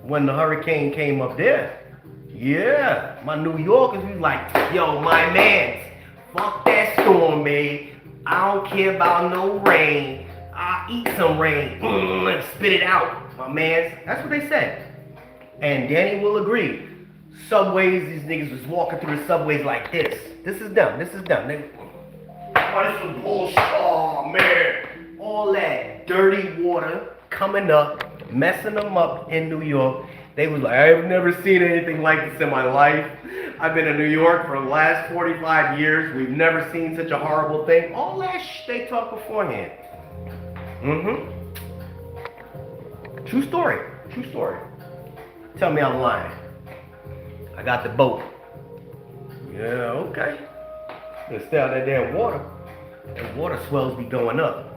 when the hurricane came up there. Yeah, my New Yorkers was like, yo, my mans, fuck that storm, babe. I don't care about no rain. I'll eat some rain. Spit it out, my mans. That's what they said. And Danny will agree. Subways, these niggas was walking through the subways like this. This is them. This is them. Oh, this is bullshit. Oh, man. All that dirty water coming up, messing them up in New York. They was like, I've never seen anything like this in my life. I've been in New York for the last 45 years. We've never seen such a horrible thing. All that they talked beforehand. True story. True story. Tell me I'm lying. I got the boat. Yeah, okay. Let's stay out that damn water. And water swells be going up.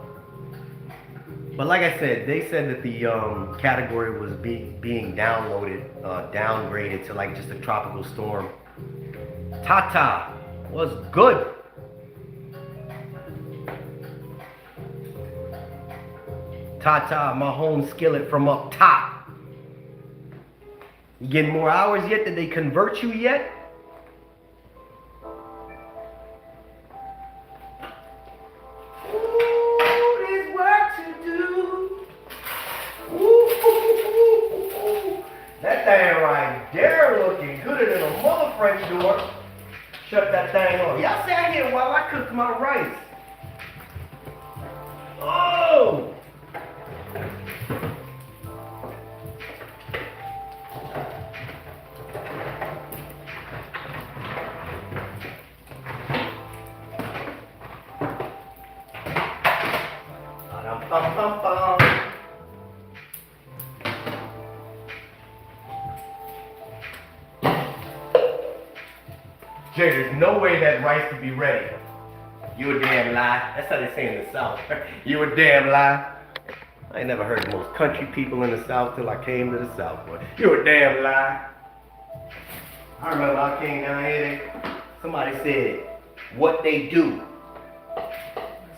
But like I said, they said that the category was being downgraded to like just a tropical storm. Tata was good. Tata, my home skillet from up top. You getting more hours yet? Did they convert you yet? Ooh, there's work to do. Ooh, that thing right there looking gooder than a mother French door. Shut that thing on. Y'all sat here while I cooked my rice. Oh! Jay, there's no way that rice could be ready. You a damn lie. That's how they say in the South. You a damn lie. I ain't never heard most country people in the South till I came to the South. But you a damn lie. I remember I came down here, somebody said, what they do.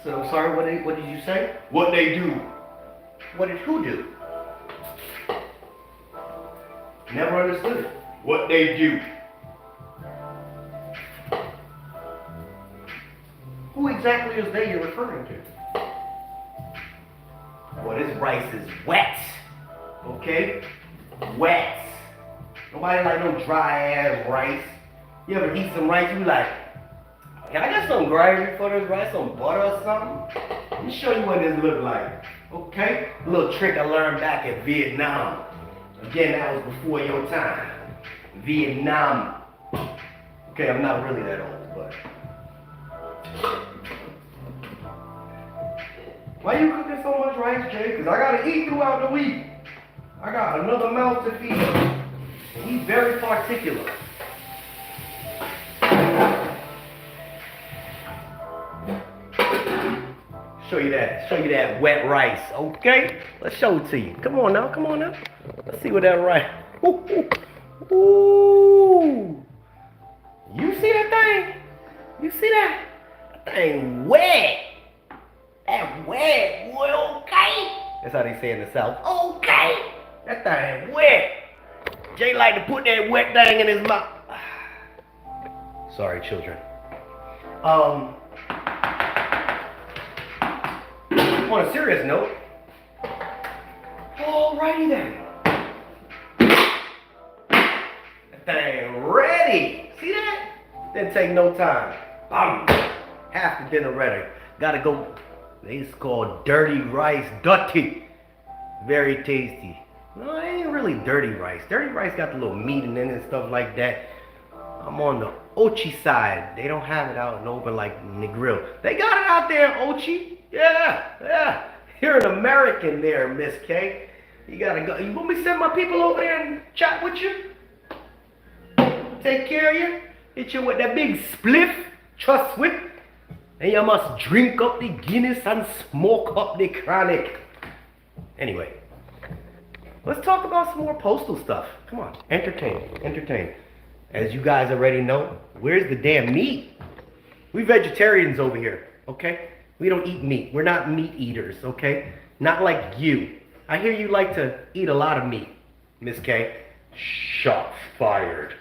So I'm sorry, what did you say? What they do. What did who do? Never understood it. What they do. Who exactly is they you're referring to? Well, this rice is wet. Okay? Wet. Nobody like no dry ass rice. You ever eat some rice, you like, can I get some gravy for this rice, some butter or something? Let me show you what this look like. Okay? A little trick I learned back in Vietnam. Again, that was before your time. Vietnam. Okay, I'm not really that old, but. Why you cooking so much rice, Jay? Because I gotta eat throughout the week. I got another mouth to feed. And he's very particular. Show you that wet rice, okay? Let's show it to you. Come on now. Let's see what that rice. Ooh. You see that thing? You see that? That thing wet. That wet, boy, okay? That's how they say in the South. Okay. That thing wet. Jay like to put that wet thing in his mouth. Sorry, children. On a serious note, alrighty then. That thing ready. See that? Didn't take no time. Half the dinner ready. Gotta go. It's called dirty rice, dirty. Very tasty. No, it ain't really dirty rice. Dirty rice got the little meat in it and stuff like that. I'm on the Ochi side. They don't have it out in the open like Negril. They got it out there in Ochi. Yeah. You're an American there, Miss K. You gotta go. You want me to send my people over there and chat with you? Take care of you? Hit you with that big spliff, trust with. And you must drink up the Guinness and smoke up the chronic. Anyway, let's talk about some more postal stuff. Come on, entertain. As you guys already know, where's the damn meat? We vegetarians over here, okay? We don't eat meat. We're not meat eaters, okay? Not like you. I hear you like to eat a lot of meat, Miss K. Shots fired.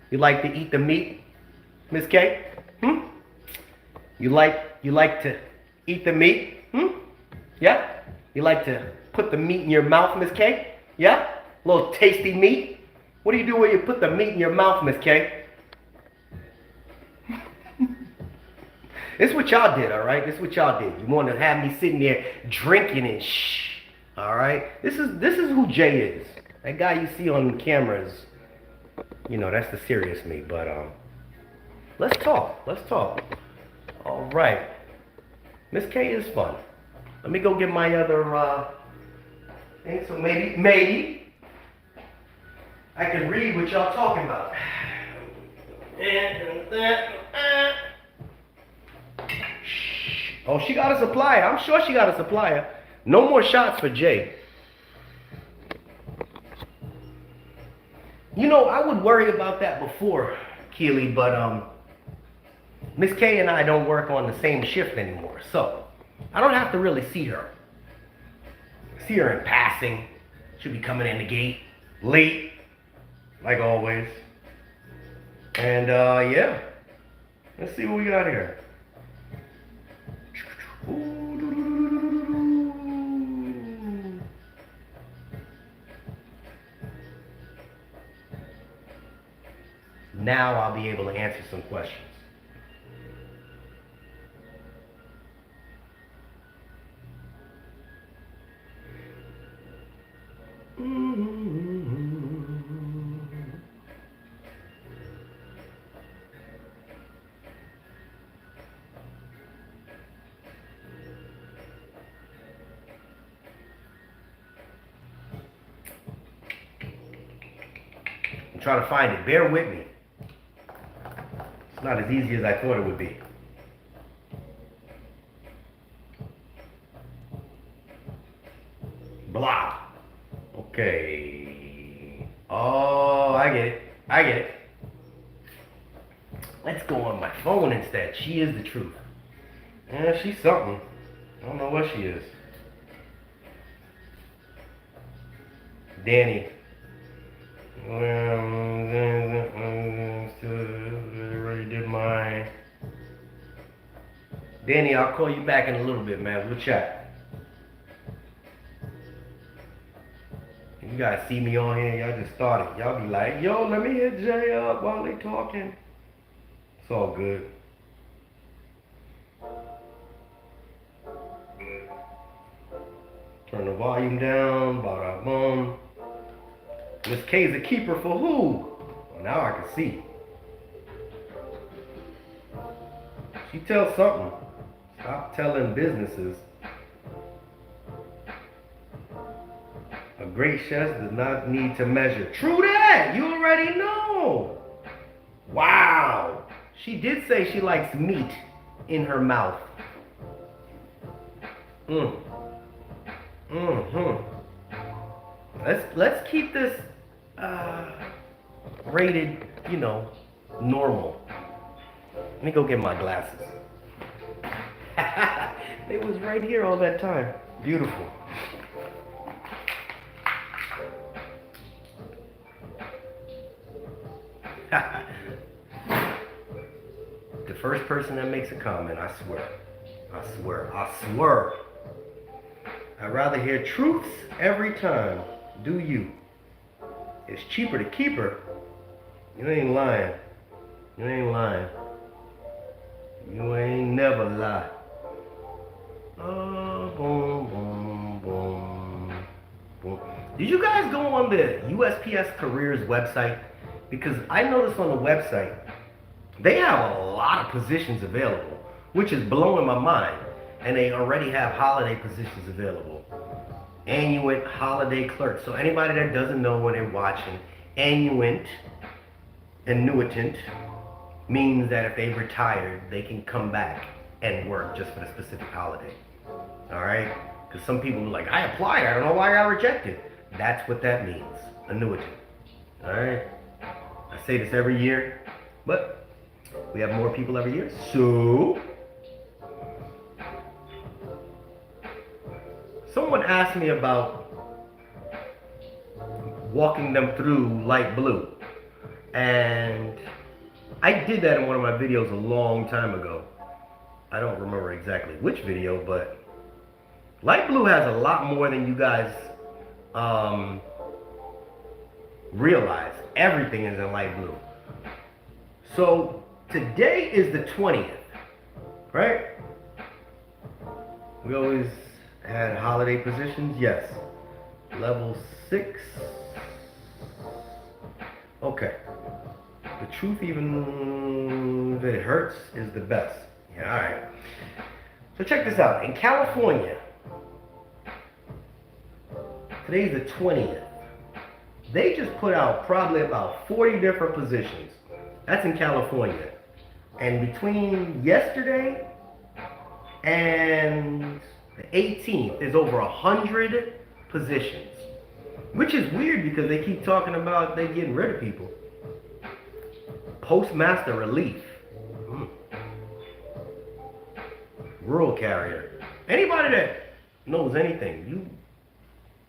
You like to eat the meat, Miss K? You like to eat the meat? Yeah? You like to put the meat in your mouth, Miss K? Yeah? A little tasty meat? What do you do when you put the meat in your mouth, Miss K? This is what y'all did, all right? This is what y'all did. You want to have me sitting there drinking and shh, all right? This is who Jay is. That guy you see on cameras, you know, that's the serious me. But let's talk. All right. Miss K is fun. Let me go get my other thing. So maybe I can read what y'all talking about. Oh, she got a supplier. I'm sure she got a supplier. No more shots for Jay. You know, I would worry about that before, Keely, but Miss K and I don't work on the same shift anymore, so I don't have to really see her. See her in passing. She'll be coming in the gate late, like always. And yeah, let's see what we got here. Now I'll be able to answer some questions. I'm trying to find it. Bear with me. It's not as easy as I thought it would be. Blah. Okay. Oh, I get it. Let's go on my phone instead. She is the truth. Yeah, she's something. I don't know what she is. Danny. Well, already did mine. Danny, I'll call you back in a little bit, man. We'll chat. You guys see me on here, y'all just started. Y'all be like, yo, let me hit Jay up while they talking. It's all good. Turn the volume down, bada boom. Miss K's a keeper for who? Well, now I can see. She tells something. Stop telling businesses. A great chef does not need to measure. True that! You already know. Wow. She did say she likes meat. in her mouth. Let's keep this rated, you know, normal. Let me go get my glasses. They was right here all that time. Beautiful. The first person that makes a comment, I swear. I'd rather hear truths every time. Do you? It's cheaper to keep her. You ain't lying. You ain't lying. You ain't never lie. Oh, boom, boom, boom, boom. Did you guys go on the USPS Careers website? Because I noticed on the website, they have a lot of positions available, which is blowing my mind. And they already have holiday positions available. Annuant, holiday clerk. So anybody that doesn't know when they're watching, annuant, annuitant, means that if they retired, they can come back and work just for the specific holiday. Alright? Because some people are like, I applied, I don't know why I got rejected. That's what that means. Annuitant. Alright? I say this every year, but we have more people every year. So, someone asked me about walking them through light blue. And I did that in one of my videos a long time ago. I don't remember exactly which video, but light blue has a lot more than you guys realize. Everything is in light blue. So today is the 20th, right? We always had holiday positions, yes. Level 6. Okay. The truth, even if it hurts, is the best. Yeah, alright. So check this out. In California, today's the 20th. They just put out probably about 40 different positions. That's in California. And between yesterday and the 18th, there's over 100 positions. Which is weird because they keep talking about they getting rid of people. Postmaster relief. Rural carrier. Anybody that knows anything,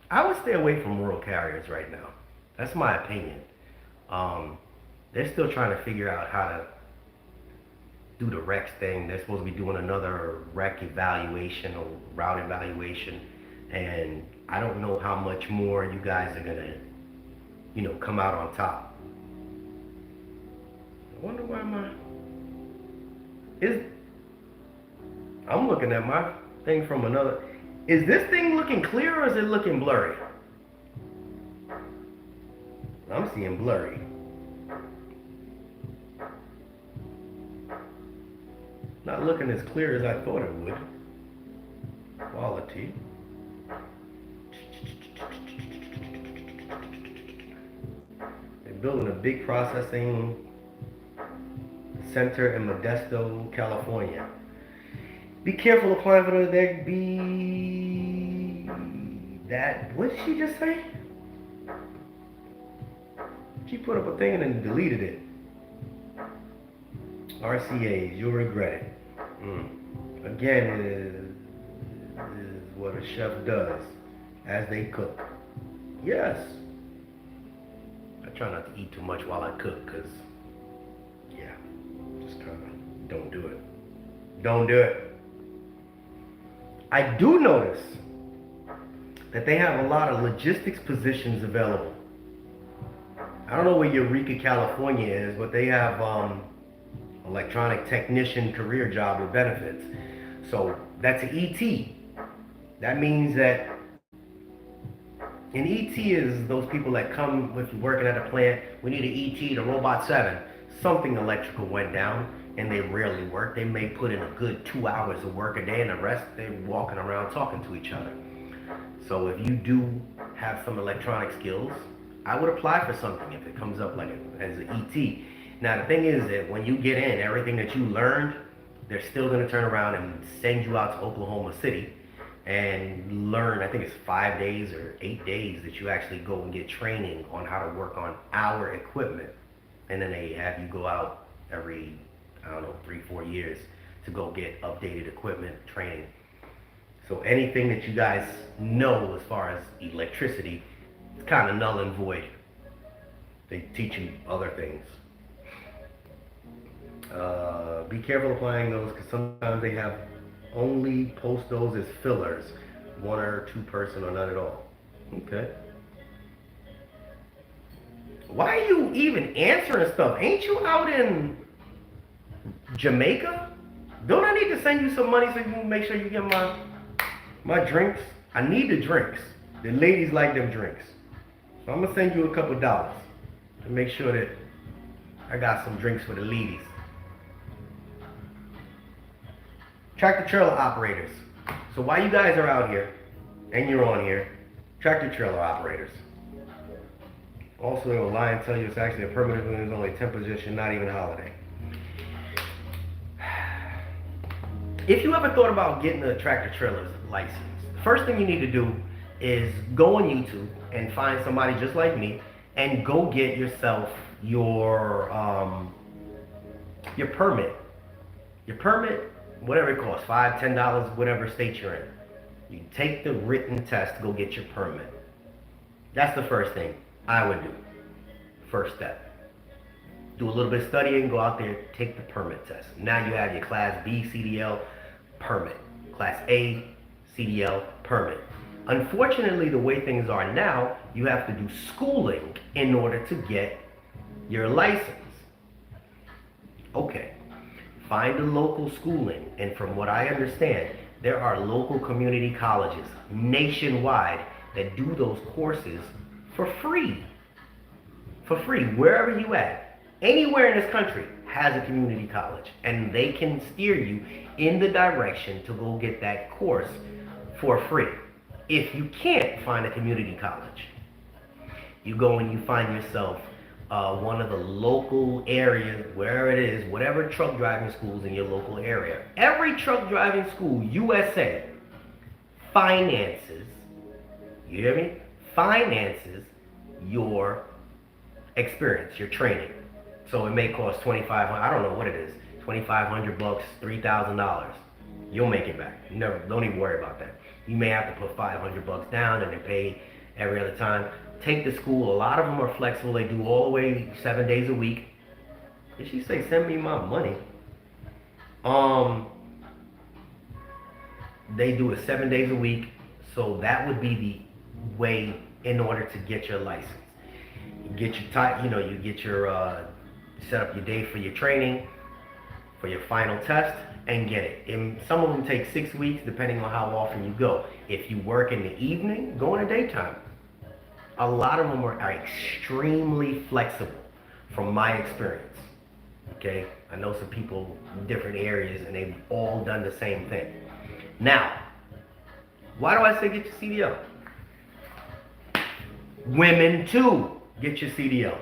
I would stay away from rural carriers right now. That's my opinion. They're still trying to figure out how to do the REX thing. They're supposed to be doing another REC evaluation or route evaluation. And I don't know how much more you guys are gonna, come out on top. I wonder why I'm looking at my thing from another. Is this thing looking clear or is it looking blurry? I'm seeing blurry. Not looking as clear as I thought it would. Quality. They're building a big processing center in Modesto, California. Be careful applying for the deck. What did she just say? She put up a thing and then deleted it. RCAs, you'll regret it. Again, is what a chef does as they cook. Yes. I try not to eat too much while I cook because, yeah, just kind of don't do it. Don't do it. I do notice that they have a lot of logistics positions available. I don't know where Eureka, California is, but they have electronic technician career job with benefits. So that's an ET. That means that an ET is those people that come with working at a plant. We need an ET, the Robot 7. Something electrical went down and they rarely work. They may put in a good 2 hours of work a day and the rest they're walking around talking to each other. So if you do have some electronic skills, I would apply for something if it comes up like as an ET. Now the thing is that when you get in, everything that you learned they're still going to turn around and send you out to Oklahoma City and learn. I think it's 5 days or 8 days that you actually go and get training on how to work on our equipment. And then they have you go out every, I don't know, 3-4 years to go get updated equipment training. So anything that you guys know as far as electricity, it's kind of null and void. They teach you other things. Be careful applying those, because sometimes they have only post those as fillers, 1 or 2 person or none at all. Okay. Why are you even answering stuff? Ain't you out in Jamaica? Don't I need to send you some money so you can make sure you get my drinks? I need the drinks. The ladies like them drinks. So I'm gonna send you a couple dollars to make sure that I got some drinks for the ladies. Tractor trailer operators. So while you guys are out here and you're on here, tractor trailer operators. Also, they will lie and tell you it's actually a permanent when it's only 10 position, not even a holiday. If you ever thought about getting a tractor trailer's license, the first thing you need to do is go on YouTube and find somebody just like me and go get yourself your permit. Your permit, whatever it costs, $5, $10, whatever state you're in. You take the written test, go get your permit. That's the first thing I would do. First step. Do a little bit of studying, go out there, take the permit test. Now you have your Class B CDL permit. Class A CDL permit. Unfortunately, the way things are now, you have to do schooling in order to get your license. Okay. Find a local schooling, and from what I understand, there are local community colleges nationwide that do those courses for free. For free, wherever you at. Anywhere in this country has a community college, and they can steer you in the direction to go get that course for free. If you can't find a community college, you go and you find yourself one of the local areas, wherever it is, whatever truck driving schools in your local area. Every truck driving school, USA, finances, you hear me? Finances your experience, your training. So it may cost $2,500, I don't know what it is, $2,500, $3,000. You'll make it back. Never, don't even worry about that. You may have to put $500 down and they pay every other time. Take the school. A lot of them are flexible. They do all the way 7 days a week. Did she say send me my money? They do it 7 days a week. So that would be the way in order to get your license. You get your you get your set up your day for your training, for your final test, and get it. And some of them take 6 weeks depending on how often you go. If you work in the evening, go in the daytime. A lot of them are extremely flexible from my experience. Okay, I know some people in different areas and they've all done the same thing. Now, why do I say get your CDL? Women too, get your CDL.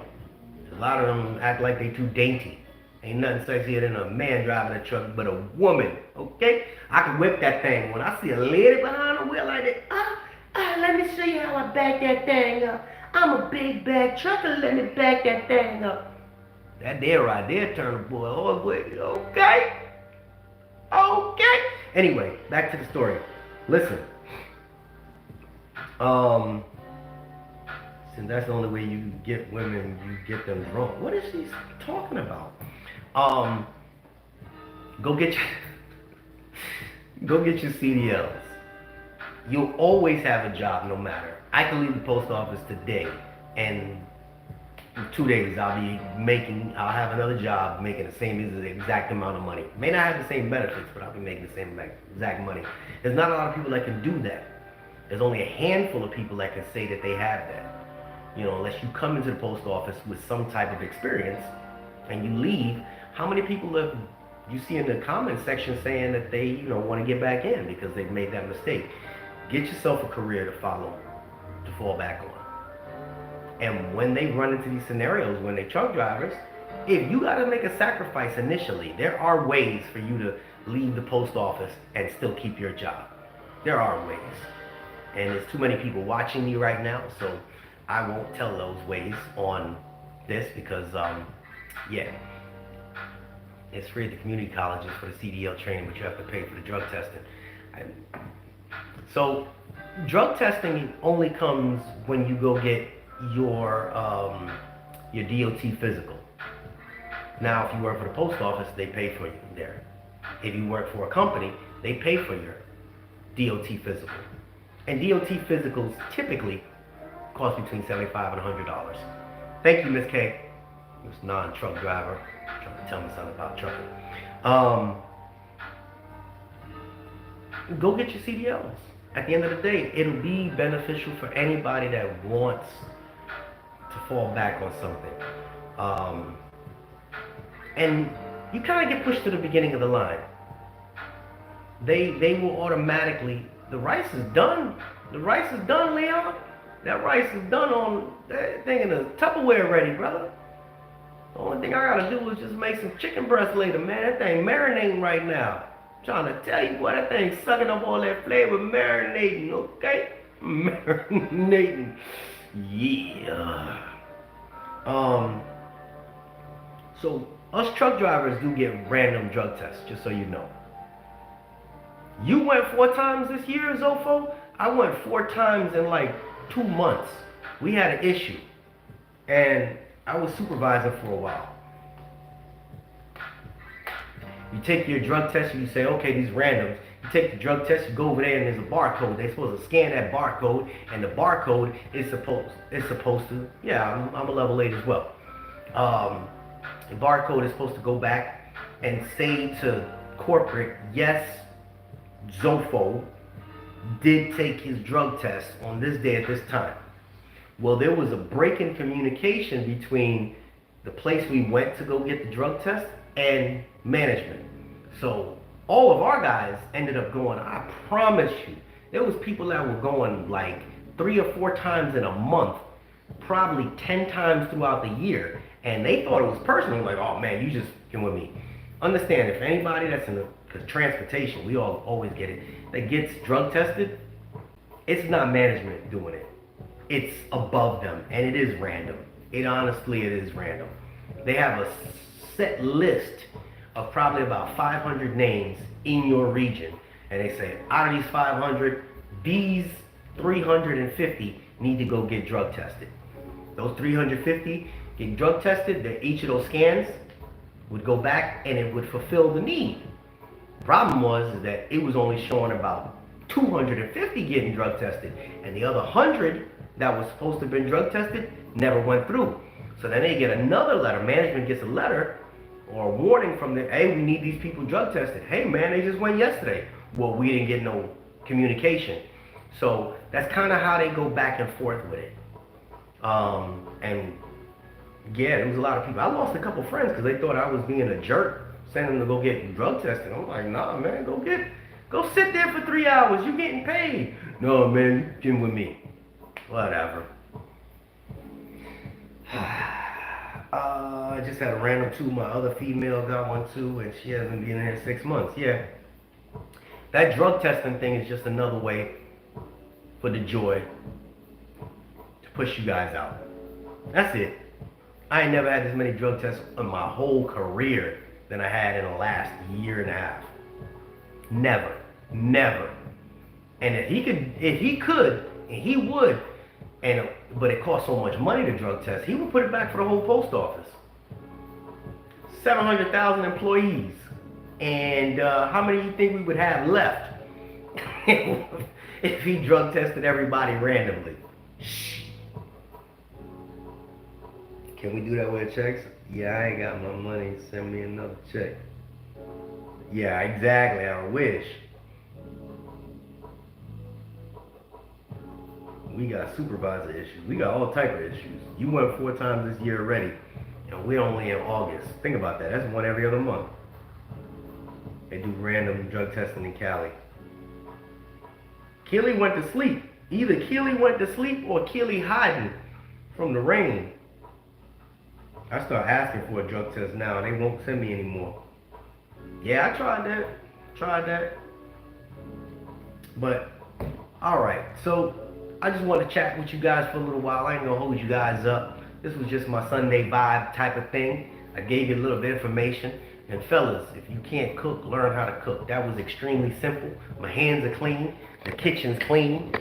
A lot of them act like they too dainty. Ain't nothing sexier than a man driving a truck, but a woman, okay? I can whip that thing. When I see a lady behind the wheel like that, let me show you how I back that thing up. I'm a big bag trucker, let me back that thing up. That there right there turn the boy all the way, okay? Okay. Anyway, back to the story. Listen. Since that's the only way you get women, you get them drunk. What is she talking about? Go get your CDLs. You'll always have a job no matter. I can leave the post office today and in 2 days I'll have another job making the same exact amount of money. May not have the same benefits, but I'll be making the same exact money. There's not a lot of people that can do that. There's only a handful of people that can say that they have that. You know, unless you come into the post office with some type of experience and you leave, how many people have you see in the comment section saying that they, want to get back in because they've made that mistake? Get yourself a career to fall back on. And when they run into these scenarios, when they're truck drivers, if you got to make a sacrifice initially, there are ways for you to leave the post office and still keep your job. There are ways. And there's too many people watching me right now, so I won't tell those ways on this because, yeah, it's free at the community colleges for the CDL training, but you have to pay for the drug testing. So, drug testing only comes when you go get your DOT physical. Now, if you work for the post office, they pay for you there. If you work for a company, they pay for your DOT physical. And DOT physicals typically cost between $75 and $100. Thank you, Miss K. This non-truck driver trying to tell me something about trucking. Go get your CDLs. At the end of the day, it'll be beneficial for anybody that wants to fall back on something. And you kind of get pushed to the beginning of the line. They will automatically, the rice is done. The rice is done, Leon. That rice is done on that thing in the Tupperware ready, brother. The only thing I gotta do is just make some chicken breast later, man. That thing marinating right now. I'm trying to tell you what, that thing's sucking up all that flavor, marinating, okay? Marinating. Yeah. So us truck drivers do get random drug tests, just so you know. You went 4 times this year, Zofo? I went 4 times in like 2 months. We had an issue. And I was supervising for a while. You take your drug test and you say, okay, these randoms. You take the drug test, you go over there and there's a barcode. They're supposed to scan that barcode, and the barcode is supposed to, yeah, I'm a level 8 as well. The barcode is supposed to go back and say to corporate, yes, Zofo did take his drug test on this day at this time. Well, there was a break in communication between the place we went to go get the drug test and management. So all of our guys ended up going, I promise you, there was people that were going like 3 or 4 times in a month, probably 10 times throughout the year. And they thought it was personal, like, oh man, you just came with me. Understand, if anybody that's in the transportation, we all always get it, that gets drug tested, it's not management doing it. It's above them, and it is random. It is random. They have a set list of probably about 500 names in your region, and they say, out of these 500, these 350 need to go get drug tested. Those 350 get drug tested, that each of those scans would go back and it would fulfill the need. Problem was that it was only showing about 250 getting drug tested, and the other 100 that was supposed to have been drug tested never went through. So then they get another letter. Management gets a letter or a warning from them, hey, we need these people drug tested. Hey man, they just went yesterday. Well, we didn't get no communication. So that's kind of how they go back and forth with it. And yeah, there was a lot of people. I lost a couple friends because they thought I was being a jerk, sending them to go get drug tested. I'm like, nah, man, go sit there for 3 hours. You getting paid? No, man, you came with me. Whatever. I just had a random 2. My other female got one too, and she hasn't been in here 6 months. Yeah. That drug testing thing is just another way for the joy to push you guys out. That's it. I ain't never had this many drug tests in my whole career than I had in the last year and a half. Never. And if he could, and he would, but it costs so much money to drug test, he would put it back for the whole post office. 700,000 employees. And how many do you think we would have left if he drug tested everybody randomly? Shh. Can we do that with checks? Yeah, I ain't got my money. Send me another check. Yeah, exactly. I wish. We got supervisor issues. We got all type of issues. You went 4 times this year already, and we're only in August. Think about that. That's one every other month. They do random drug testing in Cali. Keely went to sleep. Either Keely went to sleep or Keely hiding from the rain. I start asking for a drug test now, and they won't send me anymore. Yeah, I tried that. Tried that. But, alright. So, I just want to chat with you guys for a little while. I ain't gonna hold you guys up. This was just my Sunday vibe type of thing. I gave you a little bit of information. And fellas, if you can't cook, learn how to cook. That was extremely simple. My hands are clean. The kitchen's clean.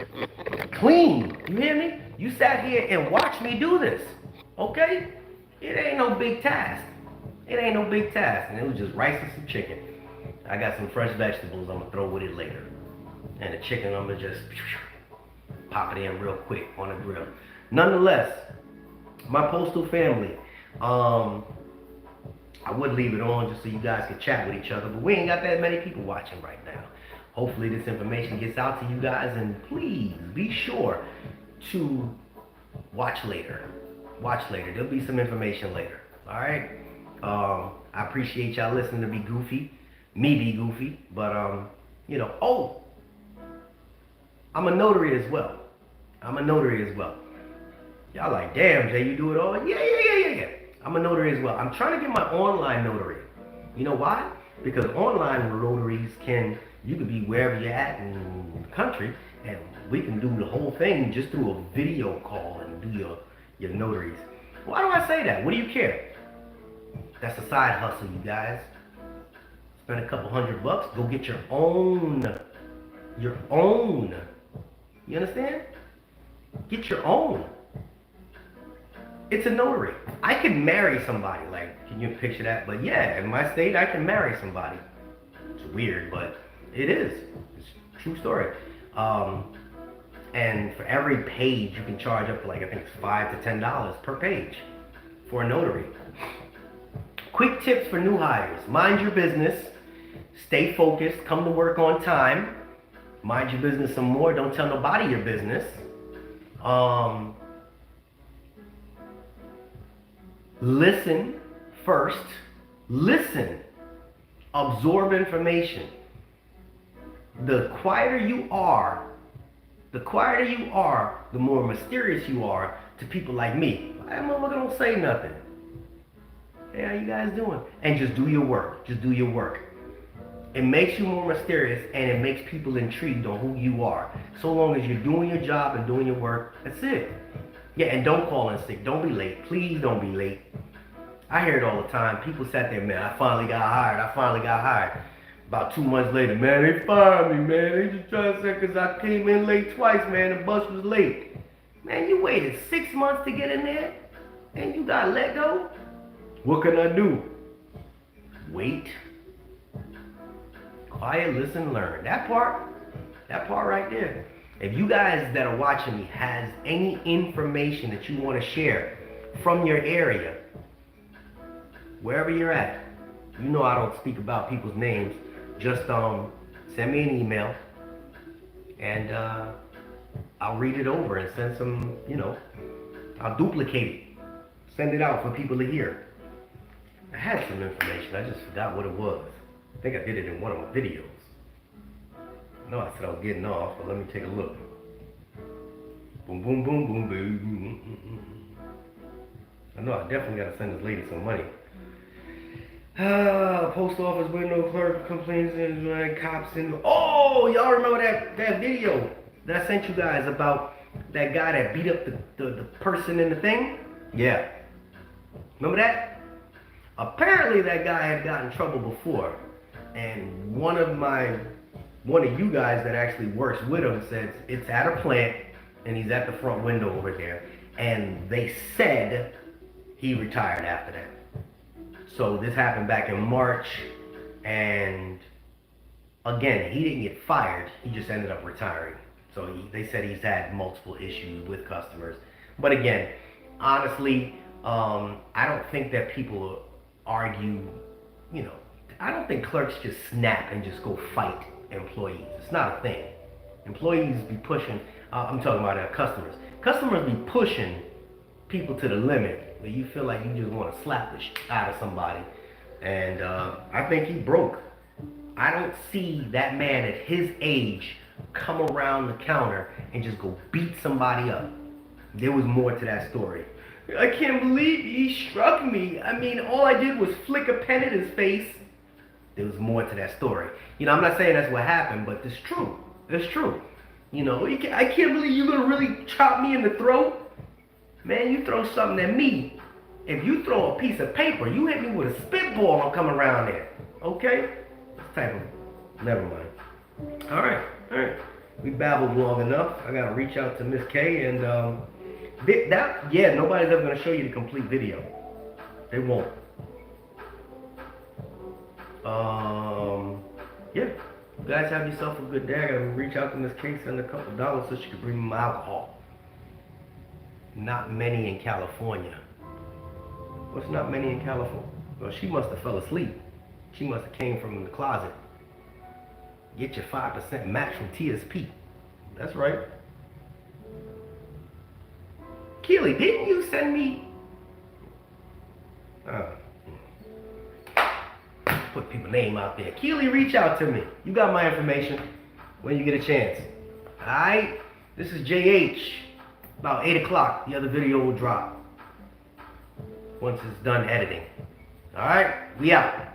Clean! You hear me? You sat here and watched me do this. Okay? It ain't no big task. It ain't no big task. And it was just rice and some chicken. I got some fresh vegetables I'm gonna throw with it later. And the chicken I'm gonna just pop it in real quick on the grill. Nonetheless, my postal family, I would leave it on just so you guys could chat with each other, but we ain't got that many people watching right now. Hopefully this information gets out to you guys, and please be sure to watch later. Watch later. There'll be some information later. All right. I appreciate y'all listening to me be goofy, but you know. Oh, I'm a notary as well. Y'all like, damn, Jay, you do it all? Yeah. I'm a notary as well. I'm trying to get my online notary. You know why? Because online notaries you can be wherever you're at in the country, and we can do the whole thing just through a video call and do your notaries. Why do I say that? What do you care? That's a side hustle, you guys. Spend a couple $100, go get your own. You understand? Get your own. It's a notary. I can marry somebody. Like, can you picture that? But yeah, in my state, I can marry somebody. It's weird, but it is. It's a true story. And for every page, you can charge up to, like, I think it's $5 to $10 per page for a notary. Quick tips for new hires. Mind your business. Stay focused. Come to work on time. Mind your business some more. Don't tell nobody your business. Listen first. Listen. Absorb information. The quieter you are, the more mysterious you are to people like me. That motherfucker don't say nothing. Hey, how you guys doing? And just do your work. It makes you more mysterious, and it makes people intrigued on who you are. So long as you're doing your job and doing your work, that's it. Yeah, and don't call in sick. Don't be late. Please don't be late. I hear it all the time. People sat there, man, I finally got hired. About 2 months later, man, they fired me, man. They just trying to say because I came in late twice, man. The bus was late. Man, you waited 6 months to get in there, and you got let go? What can I do? Wait. Quiet, listen, learn. That part right there. If you guys that are watching me has any information that you want to share from your area, wherever you're at, you know I don't speak about people's names. Just send me an email, and I'll read it over and send some, I'll duplicate it. Send it out for people to hear. I had some information, I just forgot what it was. I think I did it in one of my videos. No, I said I was getting off, but let me take a look. Boom, boom, boom, boom, boom. I know I definitely got to send this lady some money. Post office window clerk complains and cops in. Oh, y'all remember that video that I sent you guys about that guy that beat up the person in the thing? Yeah. Remember that? Apparently that guy had gotten in trouble before, and one of you guys that actually works with him said it's at a plant and he's at the front window over there, and they said he retired after that. So this happened back in March, and again, he didn't get fired, he just ended up retiring. So they said he's had multiple issues with customers. But again, honestly, I don't think that people argue, I don't think clerks just snap and just go fight employees. It's not a thing. Employees be pushing, I'm talking about customers. Customers be pushing people to the limit where you feel like you just want to slap the shit out of somebody. And I think he broke. I don't see that man at his age come around the counter and just go beat somebody up. There was more to that story. I can't believe he struck me. I mean, all I did was flick a pen at his face. There was more to that story. You know, I'm not saying that's what happened, but it's true. It's true. You know, I can't believe you're gonna really chop me in the throat. Man, you throw something at me. If you throw a piece of paper, you hit me with a spitball, I'm coming around there. Okay? This type of, never mind. All right. We babbled long enough. I gotta reach out to Miss K and nobody's ever gonna show you the complete video. They won't. Yeah. You guys have yourself a good day. I gotta reach out to Miss K, send a couple dollars so she can bring me my alcohol. Not many in California. What's not many in California? Well, she must have fell asleep. She must have came from the closet. Get your 5% match from TSP. That's right. Keely, didn't you send me? Put people's name out there. Keely, reach out to me. You got my information when you get a chance. Alright? This is JH. About 8 o'clock. The other video will drop once it's done editing. Alright? We out.